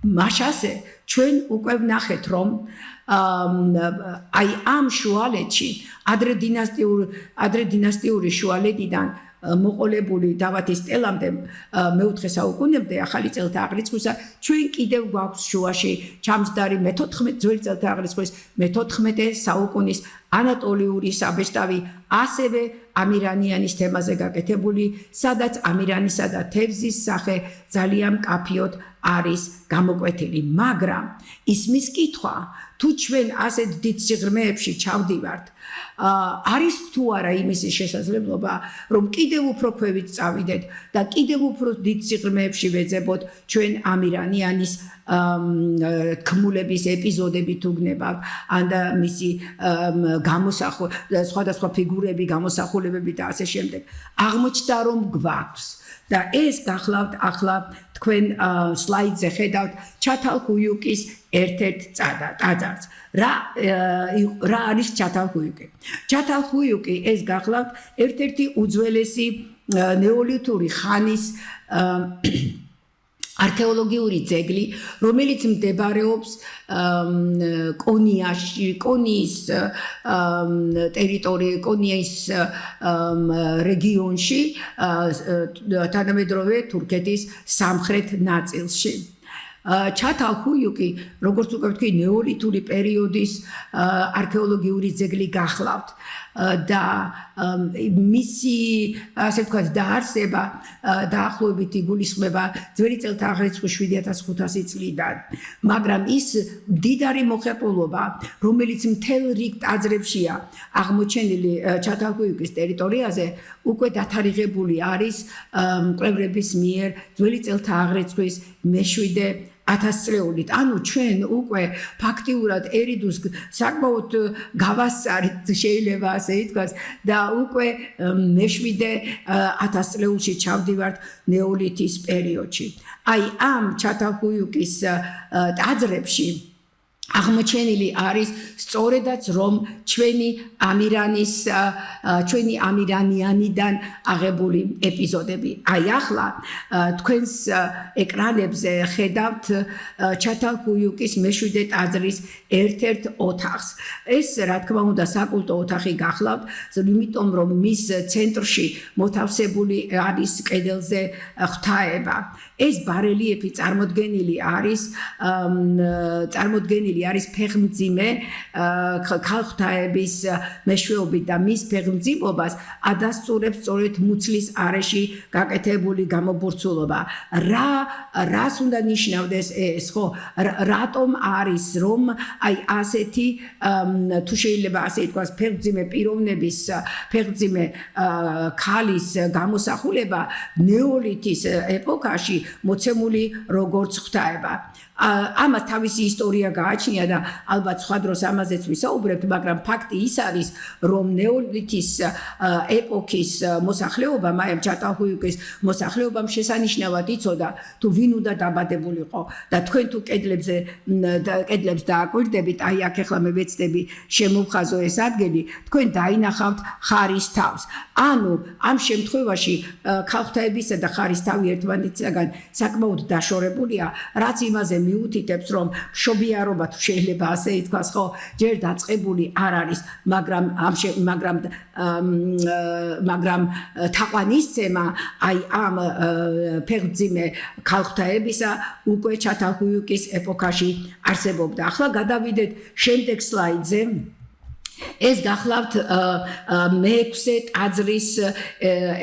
[SPEAKER 1] მაშასე ჩვენ უკვე ვნახეთ, რომ აი ამ შუალედში ადრე დინასტიური შუალედიდან მოყოლებული დავათის სტელამდე მეოთხე საუკუნემდე ახალი წელთა აღრიცხვისა ჩვენ კიდევ გვაქვს შუაში ჩამსდარი ძველი წელთა აღრიცხვის მე-14 საუკუნის ანატოლიური საბეჭდავი, ასევე ამირანიანის თემაზე გაკეთებული, სადაც ამირანისა და თევზის სახე ძალიან მკაფიოდ არის გამოკვეთილი, მაგრამ ისმის კითხვა, თუ ჩვენ ასეთ დიდ სიღრმეებში ჩავდივართ, არის თუ არა იმის შესაძლებლობა, რომ კიდევ უფრო ქვევით წავიდეთ და კიდევ უფრო დიდ სიღრმეებში ვეძებოთ ჩვენ ამირანიანის თქმულების ეპიზოდები თუ გნებავთ, ან და მისი სხვადასხვა ფიგურები, გამოსახულებები და ასე შემდეგ. აღმოჩნდა, რომ გვაქვს. და ეს გახლავთ ახლა თქვენ სლაიდზე ხედავთ ჩათალჰუიუკის ერთ-ერთ ტაძარს. რა არის ჩათალჰუიუკი? ჩათალჰუიუკი ეს გახლავთ ერთ-ერთი უძველესი ნეოლითური ხანის არქეოლოგიური ძეგლი, რომელიც მდებარეობს კონიის რეგიონში, თანამედროვე თურქეთის სამხრეთ ნაწილში. ჩათალჰუიუკი, როგორც უკვე ვთქვი, ნეოლითური პერიოდის არქეოლოგიური ძეგლი გახლავთ და მისი, ასე ვთქვათ, დაარსება დაახლოებით იგულისხმება ძველი წელთა აღრიცხვის 7500 წლიდან, მაგრამ ის მდიდარი მოხეტულობა, რომელიც მთელ რიგ ტაძრებშია აღმოჩენილი ჩათალჰუიუკის ტერიტორიაზე, უკვე დათარიღებული არის მკვლევრების მიერ ძველი წელთა აღრიცხვის მე-7 1000 წლეულით. ანუ ჩვენ უკვე ფაქტიურად ერიდუს საკმაოდ გავასწარით შეიძლება ასე ითქვას და უკვე მე-7 1000 წლეულში ჩავდივართ ნეოლითის პერიოდში. აი ამ ჩათალჰუიუკის ტაძრებში აღმოჩენილი არის სწორედაც რომ ჩვენი ამირანიანიდან აღებული ეპიზოდები. აი ახლა თქვენს ეკრანებზე ხედავთ ჩათალჰუიუკის მე-7 ტაძრის ერთ-ერთ ოთახს. ეს რა თქმა უნდა საკულტო ოთახი გახლავთ, იმიტომ რომ მის ცენტრში მოთავსებული არის კედელზე ღვთაება. ეს ბარელიეფი წარმოდგენილი არის ფეხმძიმე ქალღთაების მეშვეობით და მის ფეხმძიმობას ადასტურებს სწორედ მუცლის არეში გაკეთებული გამობურცულობა. რას უნდა ნიშნავდეს ეს, ხო? რატომ არის რომ აი ასეთი თუ შეიძლება ასე ითქვას ფეხმძიმე პიროვნების ფეხმძიმე ქალის გამოსახულება ნეოლითის ეპოქაში მოცემული როგორც ღვთაება. ამას თავისი ისტორია გააჩნია და ალბათ სხვა დროს ამაზეც ვისაუბრებთ, მაგრამ ფაქტი ის არის, რომ ნეოლითის ეპოქის მოსახლეობამ, აი ჩათალჰუიუკის მოსახლეობამ შესანიშნავად იცოდა თუ ვინ უნდა დაბადებულიყო და თქვენ თუ კედლებს დააკვირდებით, აი აქ ახლა მე ვეცდები შემოვხაზო ეს ადგილი, თქვენ დაინახავთ ხარის თავს. ანუ ამ შემთხვევაში ქალღთაებისა და ხარის თავი ერთმანეთისაგან საკმაოდ დაშორებულია, რაც იმაზე მიუთითებს, რომ მშობიარობა თუ შეიძლება ასე ითქვას, ხო, ჯერ დაწყებული არ არის, მაგრამ თაყვანისცემა აი ამ ფეხმძიმე ქალღთაებისა უკვე ჩათალჰუიუკის ეპოქაში არსებობდა. ახლა გადავიდეთ შემდეგ სლაიდზე. ეს გახლავთ მე-6 ტაძრის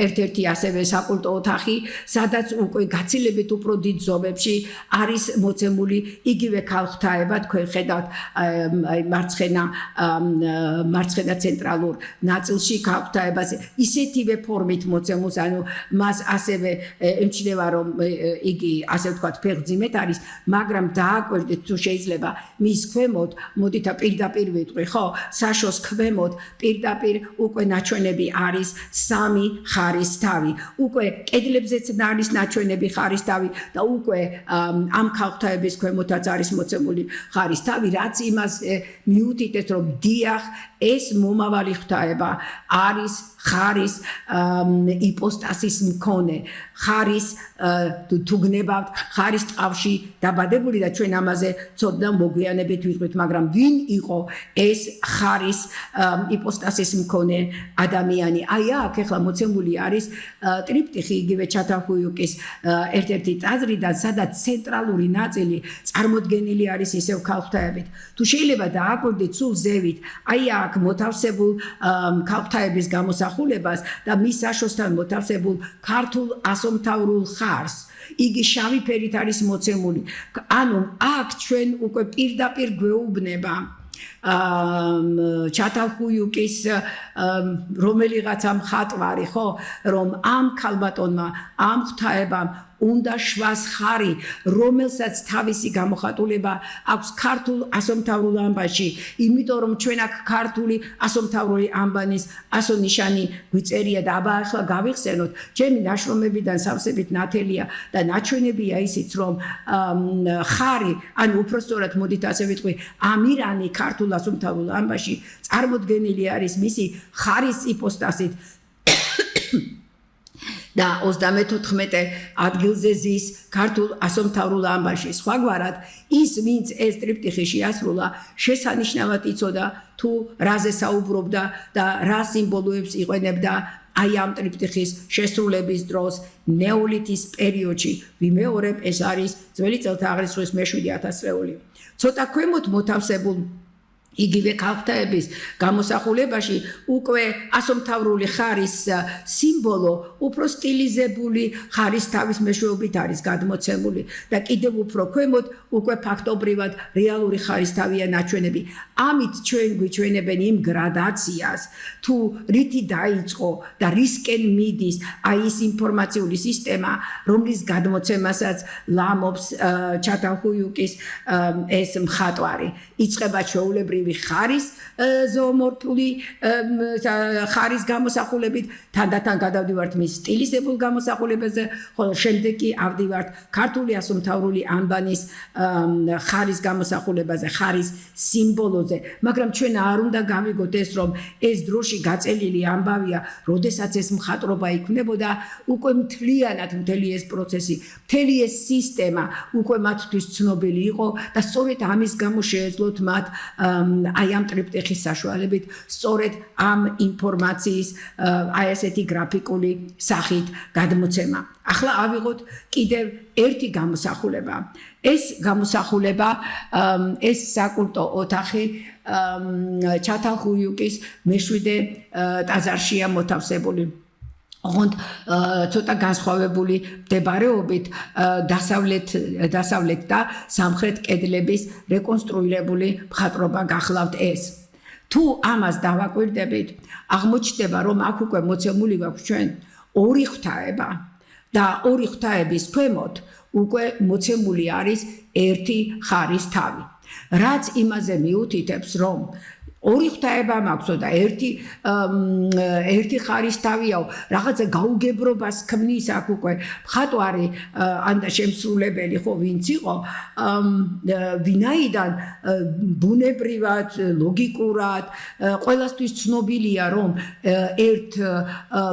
[SPEAKER 1] ერთ-ერთი ასევე საკულტო ოთახი, სადაც უკვე გაცილებით უფრო დიდ ზომებში არის მოცემული იგივე ქალღთაება. თქვენ ხედავთ აი მარცხენა ცენტრალურ ნაწილში ქალღთაებას ისეთივე ფორმით მოცემულს, ანუ მას ასევე ემჩნევა რომ იგი ასე ვთქვათ ფეხმძიმედ არის, მაგრამ დააკვირდით თუ შეიძლება მის ქვემოთ, მოდით პირდაპირ ვიტყვი, ხო, საშოს ქვემოთ პირდაპირ უკვე ნაჩვენები არის 3 ხარის თავი. უკვე კედლებზეც არის ნაჩვენები ხარის თავი და უკვე ამ ქალღთაების ქვემოთაც არის მოცემული ხარის თავი, რაც იმას მიუთითებს, რომ დიახ, ეს მომავალი ღვთაება არის ხარის იპოსტასის მქონე, ხარის თუ გნებავთ ხარის ტყავში დაბადებული და ჩვენ ამაზე ცოდნა მოგვიანებით ვიტყვით, მაგრამ ვინ იყო ეს ხარის იპოსტასის მქონე ადამიანი? აი აქ ახლა მოცემული არის ტრიპტიხი იგივე ჩათალჰუიუკის ერთ-ერთი ტაძრიდან, სადაც ცენტრალური ნაწილი წარმოდგენილი არის ისევ ქალღთაებით. თუ შეიძლება დააკვირდით სულ ზევით, აი აქ მოთავსებულ ქალღთაების გამოსახულებას და მის საშოსთან მოთავსებულ ქართულ ასომთავრულ ხარს. იგი შავი ფერით არის მოცემული. ანუ აქ ჩვენ უკვე პირდაპირ გვეუბნება ჩათალჰუიუკის რომელიღაცა მხატვარი, ხო, რომ ამ ქალბატონმა, ამ ღვთაებამ უნდა შვას ხარი, რომელსაც თავისი გამოხატულება აქვს ქართულ ასომთავრულ ამბანში, იმიტომ რომ ჩვენ აქ ქართული ასომთავრული ამბანის ასონიშანი გვიწერია და აბა ახლა გავიხსენოთ, ჩემი ნაშრომებიდან სავსებით ნათელია და ნაჩვენებია ისიც, რომ ხარი, ანუ უпростоრად მოდით ასე ვიტყვი, ამირანი ქართულ ასომთავრულ ამბანში წარმოდგენილი არის მისი ხარის იპოსტასით და 34 ადგილზე ზის ქართულ ასომთავრულ ამბანში. სხვაგვარად, ის ვინც ეს ტრიპტიხი შეასრულა, შესანიშნავად იცოდა თუ რაზე საუბრობდა და რა სიმბოლოებს იყენებდა აი ამ ტრიპტიხის შესრულების დროს ნეოლითის პერიოდში. ვიმეორებ, ეს არის ძველი წელთაღრიცხვის მე-7 ათასწლეული. ცოტა ქვემოთ მოთავსებულ იგივე ქალღმერთების გამოსახულებაში უკვე ასომთავრული ხარის სიმბოლო უფრო სტილიზებული ხარის თავის მეშვეობით არის გადმოცემული და კიდევ უფრო ქვემოთ უკვე ფაქტობრივად რეალური ხარისთავია ნაჩვენები. ამით ჩვენ გვიჩვენებენ იმ გრადაციას, თუ რითი დაიწყო და რისკენ მიდის აი ის ინფორმაციული სისტემა, რომლის გადმოცემასაც ლამობს ჩატალჰუიუკის ეს მხატვარი. იწყება ჩვეულებრივი ხარის ზოომორფული ხარის გამოსახულებით, თანდათან გადავდივართ მის სტილიზებულ გამოსახულებაზე, ხოლო შემდეგ კი ავდივართ ქართული ასომთავრული ანბანის ხარის გამოსახულებაზე, ხარის სიმბოლოზე, მაგრამ ჩვენ არ უნდა გავიგოთ ეს, რომ ეს დროში გაწელილი ამბავია, როდესაც ეს მხატვრობა იქნებოდა, უკვე მთლიანად მთელი ეს პროცესი, მთელი ეს სისტემა უკვე მათთვის ცნობილი იყო და სწორედ ამის გამო შეეძლოთ მათ აი ამ ტრიპტიხის საშუალებით სწორედ ამ ინფორმაციის აი ესეთი გრაფიკული სახით გადმოცემა. ახლა ავიღოთ კიდევ ერთი გამოსახულება. ეს გამოსახულება, ეს საკულტო ოთახი ჩატალჰუიუკის მეშვიდე ტაძარშია მოთავსებული. ოღონდ ცოტა განსხვავებული მდებარეობით დასავლეთ და სამხრეთ კედლების რეკონსტრუირებული მხატვრობა გახლავთ ეს. თუ ამას დავაკვირდებით, აღმოჩნდება, რომ აქ უკვე მოცემული გვაქვს ჩვენ ორი ღვთაება და ორი ღვთაების ქვემოთ უკვე მოცემული არის ერთი ხარის თავი. რაც იმაზე მიუთითებს, რომ ორი ღვთაება მაქვსო და ერთი ხარის თავიაო, რაღაცა გაუგებრობას ქმნის აქ უკვე მხატვარი ან და შემსრულებელი ხო ვინც იყო, ვინაიდან ბუნებრივად, ლოგიკურად ყველასთვის ცნობილია, რომ ერთ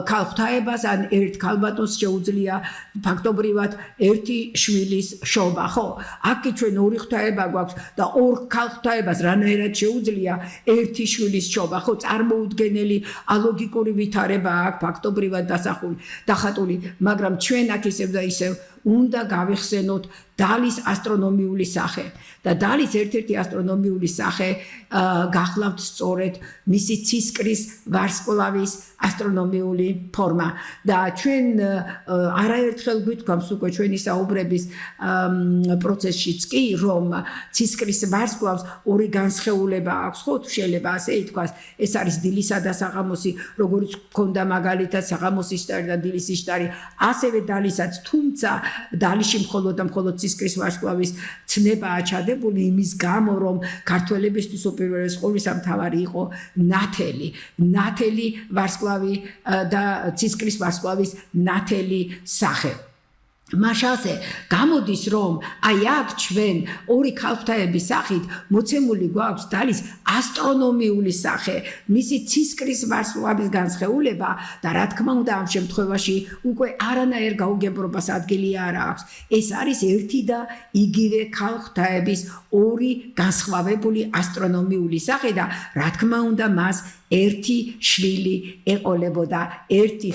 [SPEAKER 1] ქალღმერთებას ან ერთ ქალბატონს შეუძლია ფაქტობრივად ერთი შვილის შობა, ხო? აქ კი ჩვენ ორი ღვთაება გვაქვს და ორ ქალღმერთებას რანაირად შეუძლია ერთი შვილის შობა, ხო, წარმოუდგენელი ალოგიკური ვითარება აქვს ფაქტობრივად დახატული, მაგრამ ჩვენ აქ ისევ და ისევ უნდა გავიხსენოთ დალის ასტრონომიული სახე და დალის ერთ-ერთი ასტრონომიული სახე გახლავთ სწორედ მისი ცისკრის ვარსკვლავის ასტრონომიული ფორმა და ჩვენ არაერთხელ გვითქვამს უკვე ჩვენი საუბრების პროცესშიც კი, რომ ცისკრის ვარსკვლავს ორი განსხეულება აქვს, ხო, შეიძლება ასე ითქვას, ეს არის დილისა და საღამოსი, როგორც გქონდა მაგალითად საღამოსის შტარი და დილის შტარი, ასევე დალისაც, თუმცა დალიში მხოლოდ ცისკრის ვარსკვლავის ცნებაა ჩადებული იმის გამო, რომ ქართველებისთვის უპირველეს ყოვლისა მთავარი იყო ნათელი ვარსკვლავი და ცისკრის ვარსკვლავის ნათელი სახე. მაშასე გამოდის, რომ აი აქ ჩვენ ორი ქალღმერთების სახით მოცემული გვაქვს დალის ასტრონომიული სახე, მისი ცისკრის ვარსკვლავის განსხეულება და რა თქმა უნდა ამ შემთხვევაში უკვე არანაირ გაუგებრობას ადგილი არ აქვს. ეს არის ერთი და იგივე ქალღმერთების ორი განსხვავებული ასტრონომიული სახე და რა თქმა უნდა მას ერთი შვილი ეყოლებოდა, ერთი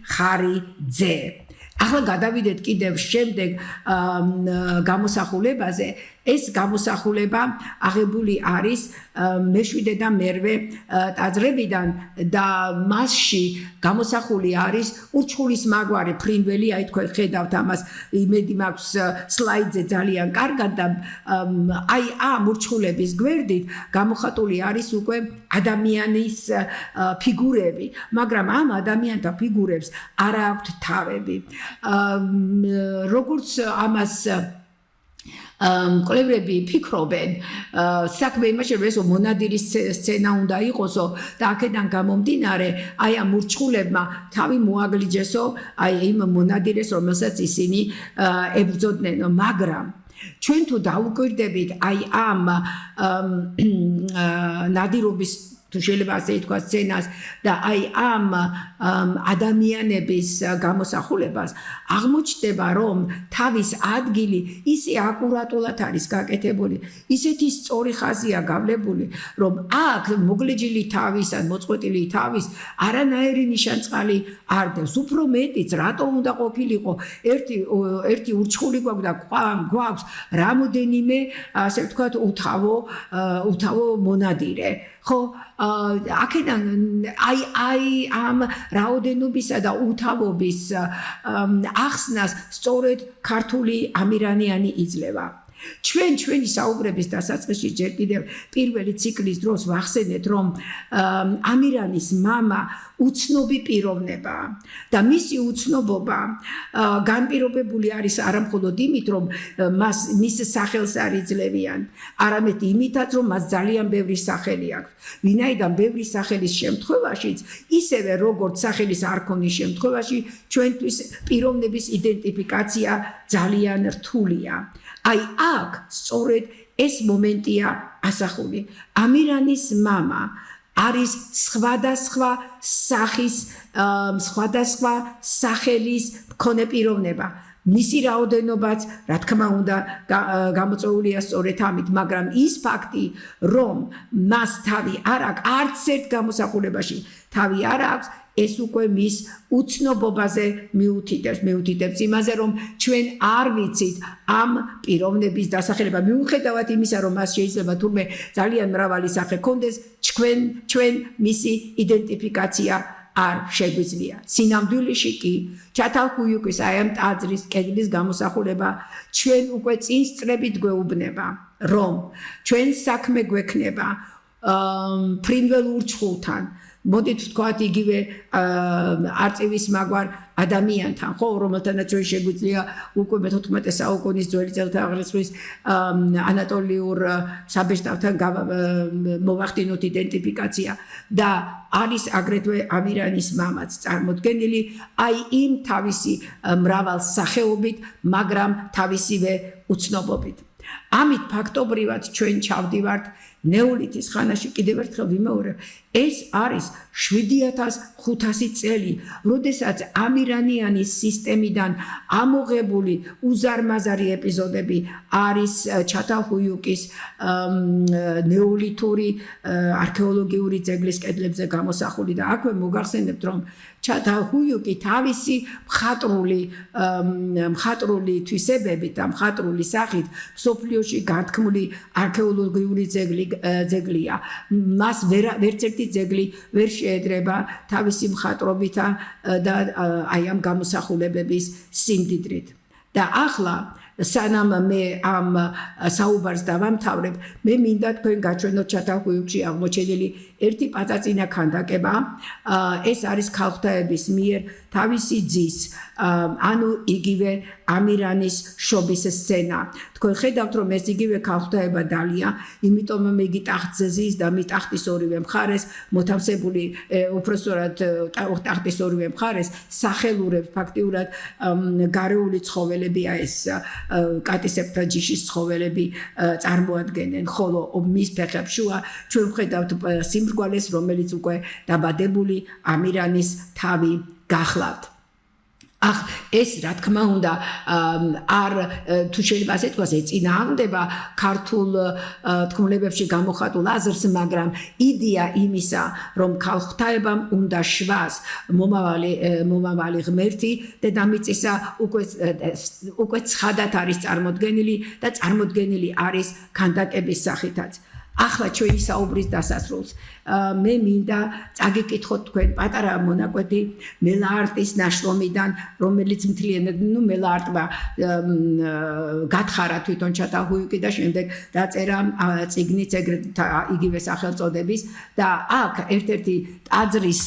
[SPEAKER 1] ხარი ძე. ახლა გადავიდეთ კიდევ შემდეგ გამოსახულებაზე. ეს გამოსახულება აღებული არის მეშვიდე და მერვე ტაძრებიდან და მასში გამოსახული არის ურჩხულის მაგვარი ფრინველი, აი თქვენ ხედავთ ამას, იმედი მაქვს სლაიდზე ძალიან კარგად და აი ამ ურჩხულების გვერდით გამოხატული არის უკვე ადამიანის ფიგურები, მაგრამ ამ ადამიანთა ფიგურებს არ აქვთ თავები. როგორც ამას კვლევრები ფიქრობენ, საქმე იმაში, რომ ეს მონადირის სცენა უნდა იყოსო და აქედან გამომდინარე, აი ამ ურჩხულებმა თავი მოაგლიჯესო აი იმ მონადირეს, რომელსაც ისინი ებრძოდნენ, მაგრამ ჩვენ თუ დაუკვირდებით აი ამ ნადირობის თუ შეიძლება ასე ითქვას სცენას და აი ამ ადამიანების გამოსახულებას აღმოჩნდება რომ თავის ადგილი ისე აკურატულად არის გაკეთებული ისეთი სწორი ხაზია გავლებული რომ აქ მოგლეჯილი თავის ან მოწყვეტილი თავის არანაირი ნიშანწყალი არ დევს უფრო მეტიც რატომ უნდა ყოფილიყო ერთი ურჩხული გვაქვს და გვაქვს რამოდენიმე ასე ვთქვათ უთავო მონადირე ხო აქედან აი ამ რაოდენობისა და უთავობის ახსნას სწორედ ქართული ამირანიანი იძლევა ჩვენი საუბრების დასაწყისში ჯერ კიდევ პირველი ციკლის დროს ვახსენეთ რომ ამირანის მამა უცნობი პიროვნება და მისი უცნობობა განპირობებული არის არამხოლოდ იმით რომ მის სახელს არ იძლევიან არამედ იმითაც რომ მას ძალიან ბევრი სახელი აქვს ვინაიდან ბევრი სახელის შემთხვევაშიც ისევე როგორც სახელის არ ქონის შემთხვევაში ჩვენთვის პიროვნების იდენტიფიკაცია ძალიან რთულია აი აქ სწორედ ეს მომენტია ასახული ამირანის მამა არის სხვადასხვა სახის სხვადასხვა სახელის მქონე პიროვნება მისი რაოდენობაც რა თქმა უნდა გამოწვეულია სწორედ ამით მაგრამ ის ფაქტი რომ მას თავი არ აქვს არც ერთ გამოსახულებაში თავი არ აქვს ეს უკვე მის უცნობობაზე მიუთითებს იმაზე რომ ჩვენ არ ვიცით ამ პიროვნების დასახელება მიუხედავად იმისა რომ მას შეიძლება თურმე ძალიან მრავალი სახე ჰქონდეს ჩვენ მისი იდენტიფიკაცია არ შეგვიძლია სინამდვილეში კი ჩათალჰუიუკის აი ამ ტაძრის კედლის გამოსახულება ჩვენ უკვე წინსწრებით გვეუბნება რომ ჩვენ საქმე გვექნება ფრინველ ურჩხულთან მოდით ვთქვათ იგივე არწივის მაგვარ ადამიანთან ხო რომელთანაც ჩვენ შეგვიძლია უკვე მე-14 საუკუნის ძველი წელთაღრიცხვის ანატოლიურ საბეჭდავთან მოვახდინოთ იდენტიფიკაცია და არის აგრეთვე ამირანის მამაც წარმოდგენილი აი იმ თავისი მრავალ სახეობით მაგრამ თავისივე უცნობობით ამით ფაქტობრივად ჩვენ ჩავდივართ ნეოლითის ხანაში კიდევ ერთხელ ვიმეორებ ეს არის 7500 წელი როდესაც ამირანიანის სისტემიდან ამოღებული უზარმაზარი ეპიზოდები არის ჩათალჰუიუკის ნეოლითური არქეოლოგიური ძეგლის კედლებზე გამოსახული და აქვე მოგახსენებთ რომ ჩათალჰუიუკი თავისი მხატვრული თვისებებით და მხატვრული სახით მსოფლიოში განთქმული არქეოლოგიური ძეგლია მას ვერც ერთი ძეგლი ვერ შეედრება თავისი მხატვრობით და აი ამ გამოსახულებების სიმდიდრით და ახლა სანამ მე ამ საუბარს დავამთავრებ მე მინდა თქვენ გაჩვენოთ ჩათალჰუიუკში აღმოჩენილი ერთი პაწაწინა ქანდაკება ეს არის ქალღმერთების მიერ თავისი ძის ანუ იგივე ამირანის შობის სცენა თქვენ ხედავთ რომ ეს იგივე ქალღმრთება დალია იმიტომ რომ იგი ტახტზე ზის და მის ტახტის ორივე მხარეს მოთავსებული უпроსტად ტახტის ორივე მხარეს სახელურებს ფაქტიურად გარეული ცხოველებია ეს კატისებრთა ჯიშის ცხოველები წარმოადგენენ ხოლო მის ფეხებს შუა ჩვენ ვხედავთ სიმრგვალეს რომელიც უკვე დაბადებული ამირანის თავი გახლავთ ახ ეს რა თქმა უნდა არ თუ შეიძლება ასე თქვას ეწინააღმდება ქართულ თქმულებებში გამოხატულ აზრს მაგრამ იდეა იმისა რომ ქალღმრთებამ უნდა შვას მომავალი ღმერთი დედამიწისა უკვე ცხადად არის წარმოდგენილი და წარმოდგენილი არის ქანდაკების სახითაც ახლა ჩვენი საუბრის დასასრულს მე მინდა წაგიკითხოთ თქვენ პატარა მონაკვეთი მელაარტის ნაშრომიდან რომელიც მთლიანად მელაარტმა გათხარა თვითონ ჩათალჰუიუკი და შემდეგ დაწერა წიგნიც ეგრეთ იგივე სახელწოდების და აქ ერთ-ერთი ტაძრის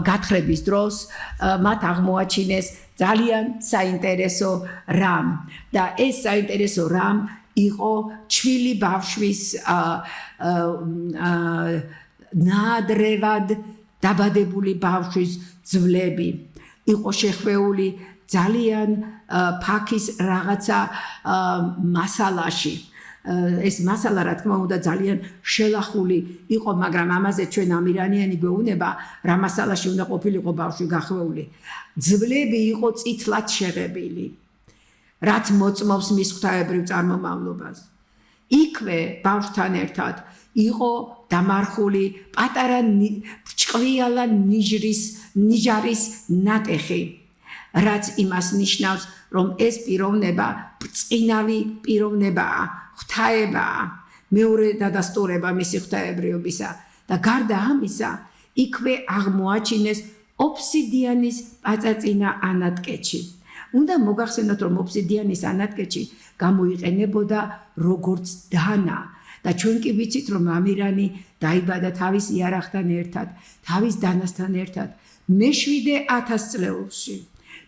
[SPEAKER 1] გათხრების დროს მათ აღმოაჩინეს ძალიან საინტერესო რამ და ეს საინტერესო რამ იყო ჩვილი ბავშვის ნაადრევად დაბადებული ბავშვის ძვლები იყო შეხვეული ძალიან ფაქის რაღაცა მასალაში ეს მასალა რა თქმა უნდა ძალიან შელახული იყო, მაგრამ ამაზე ჩვენ ამირანიანი გვეუბნება, რა მასალაში უნდა ყოფილიყო ბავშვი გახვეული. ძვლები იყო წითლად შეღებილი, რაც მოწმობს მის ღვთაებრივ წარმომავლობას. იქვე ბავშვთან ერთად იყო დამარხული პატარა ჭყვიალა ნიჟარის ნატეხი, რაც იმას ნიშნავს, რომ ეს პიროვნება ბრწყინავი პიროვნებაა, ღვთაებაა, მეორე დადასტურება მისი ღვთაებრიობისა და გარდა ამისა, იქვე აღმოაჩინეს ოფსიდიანის პაწაწინა ანატკეჩი. უნდა მოგახსენოთ, რომ ოფსიდიანის ანატკეჩი გამოიყენებოდა როგორც დანა და ჩვენ კი ვიცით, რომ ამირანი დაიბადა თავის იარაღთან ერთად, თავის დანასთან ერთად მე-7,000 წლეულში.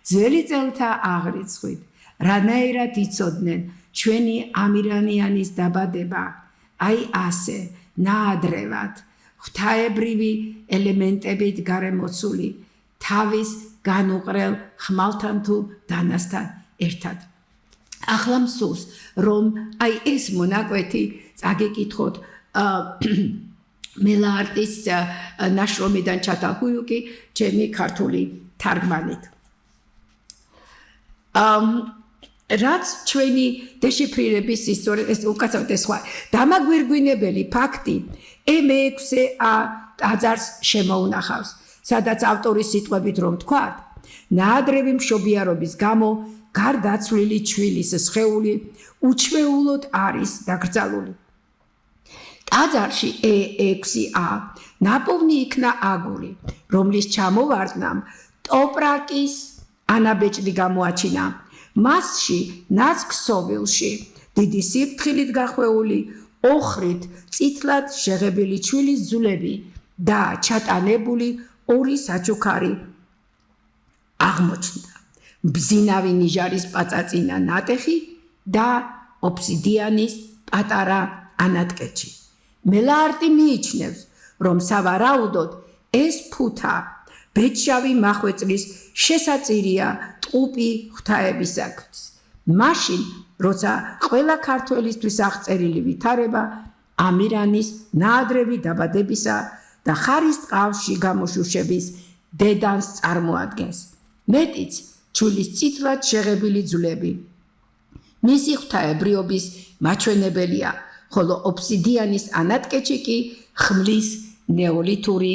[SPEAKER 1] ძველი წელთა აღრიცხვით, რანაირად იცოდნენ ჩვენი ამირანიანის დაბადება, აი ასე, ნაადრევად, ღვთაებრივი ელემენტებით გარემოცული, თავის განუყრელ ხმალთან თუ დანასთან ერთად. ახლა მსურს, რომ აი ეს მონაკვეთი წაგეკითხოთ მელაარტის ნაშრომიდან ჩატალხუიუკი ჩემი ქართული თარგმანით. რაც ჩვენი დეშიფრირების ისტორია ეს უკაცრავად ეს სხვა დამაგვირგვინებელი ფაქტი M6A ტაძარს შემოუნახავს, სადაც ავტორის სიტყვებით რომ თქვათ, ნაადრევი მშობიარობის გამო გარდაცვლილი ჩვილის სხეული უჩვეულოდ არის დაკრძალული. ტაძარში E6A ნაპოვნი იქნა აგური, რომლის ჩამოვარდნამ ტოპრაკის ანაბეჭდი გამოაჩინა. მასში ნაცრ-ქსოვილში დიდი სიფრთხილით გახვეული ოხრით წითლად შეღებილი ჩვილის ძვლები და ჩატანებული ორი საჩუქარი აღმოჩნდა. ბზინავი ნიჟარის პაწაწინა ნატეხი და ოფსიდიანის პატარა ანატკეჩი. მელაარტი მიიჩნევს, რომ სავარაუდოდ ეს ფუთა ბეჭდავი მახვეწლის შესაწირია ტყუპი ღვთაებისათვის. მაშინ, როცა ყველა ქართველისთვის აღწერილი ვითარება ამირანის ნაადრევი დაბადებისა და ხარისწყალში გამოშუშების დედანს წარმოადგენს. მეტიც, ჩვილის წითლად შეღებილი ძვლები მისი ღვთაებრიობის მაჩვენებელია, ხოლო ოფსიდიანის ანატკეჩი კი ხმლის ნეოლითური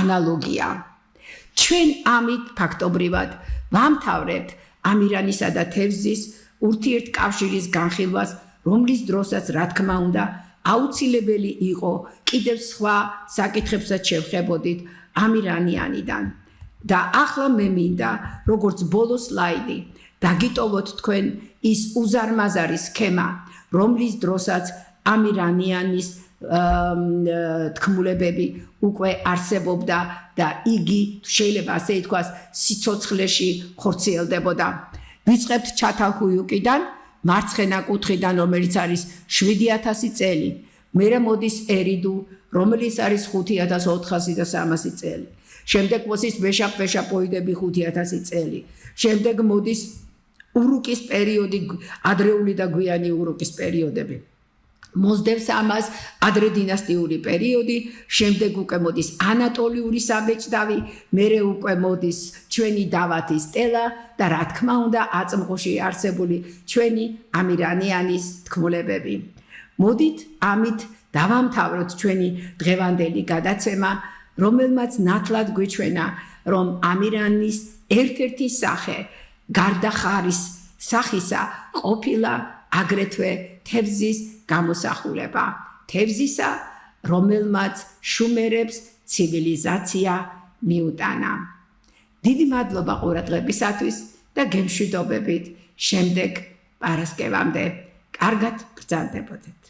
[SPEAKER 1] ანალოგია. ჩვენ ამით ფაქტობრივად ვამთავრებთ ამირანისა და თევზის ურთიერთკავშირის განხილვას, რომლის დროსაც რა თქმა უნდა აუცილებელი იყო კიდევ სხვა საკითხებსაც შევხედოთ ამირანიანიდან. და ახლა მე მინდა, როგორც ბოლო სლაიდი, დაგიტოვოთ თქვენ ის უზარმაზარი სქემა, რომლის დროსაც ამირანიანის თქმულებები უკვე არსებობდა და იგი შეიძლება ასე ითქვას სიცოცხლეში ხორციელდებოდა. ვიწყებთ ჩატალხუიუკიდან, მარცხენა კუთხიდან, რომელიც არის 7,000 წელი, მერე მოდის ერიდუ, რომელიც არის 5,400 და 300 წელი. შემდეგ მოსის ვეშაპოიდები 5,000 წელი. შემდეგ მოდის ურუკის პერიოდი, ადრეული და გვიანი ურუკის პერიოდები. მოსდევს ამას ადრე დინასტიური პერიოდი, შემდეგ უკვე მოდის ანატოლიური საბეჭდავი, მერე უკვე მოდის ჩვენი დავათის სტელა და რა თქმა უნდა აწმყოში არსებული ჩვენი ამირანიანის თქმულებები. მოდით ამით დავამთავროთ ჩვენი დღევანდელი გადაცემა, რომელმაც ნათლად გვიჩვენა, რომ ამირანის ერთ-ერთი სახე გარდა ხარის სახისა ყოფილა აგრეთვე თევზის გამოსახულება. თევზისა, რომელმაც შუმერებს ცივილიზაცია მიუტანა. დიდი მადლობა ყურადღებისათვის და გემშვიდობებით შემდეგ პარასკევამდე. კარგად ბრძანდებოდეთ.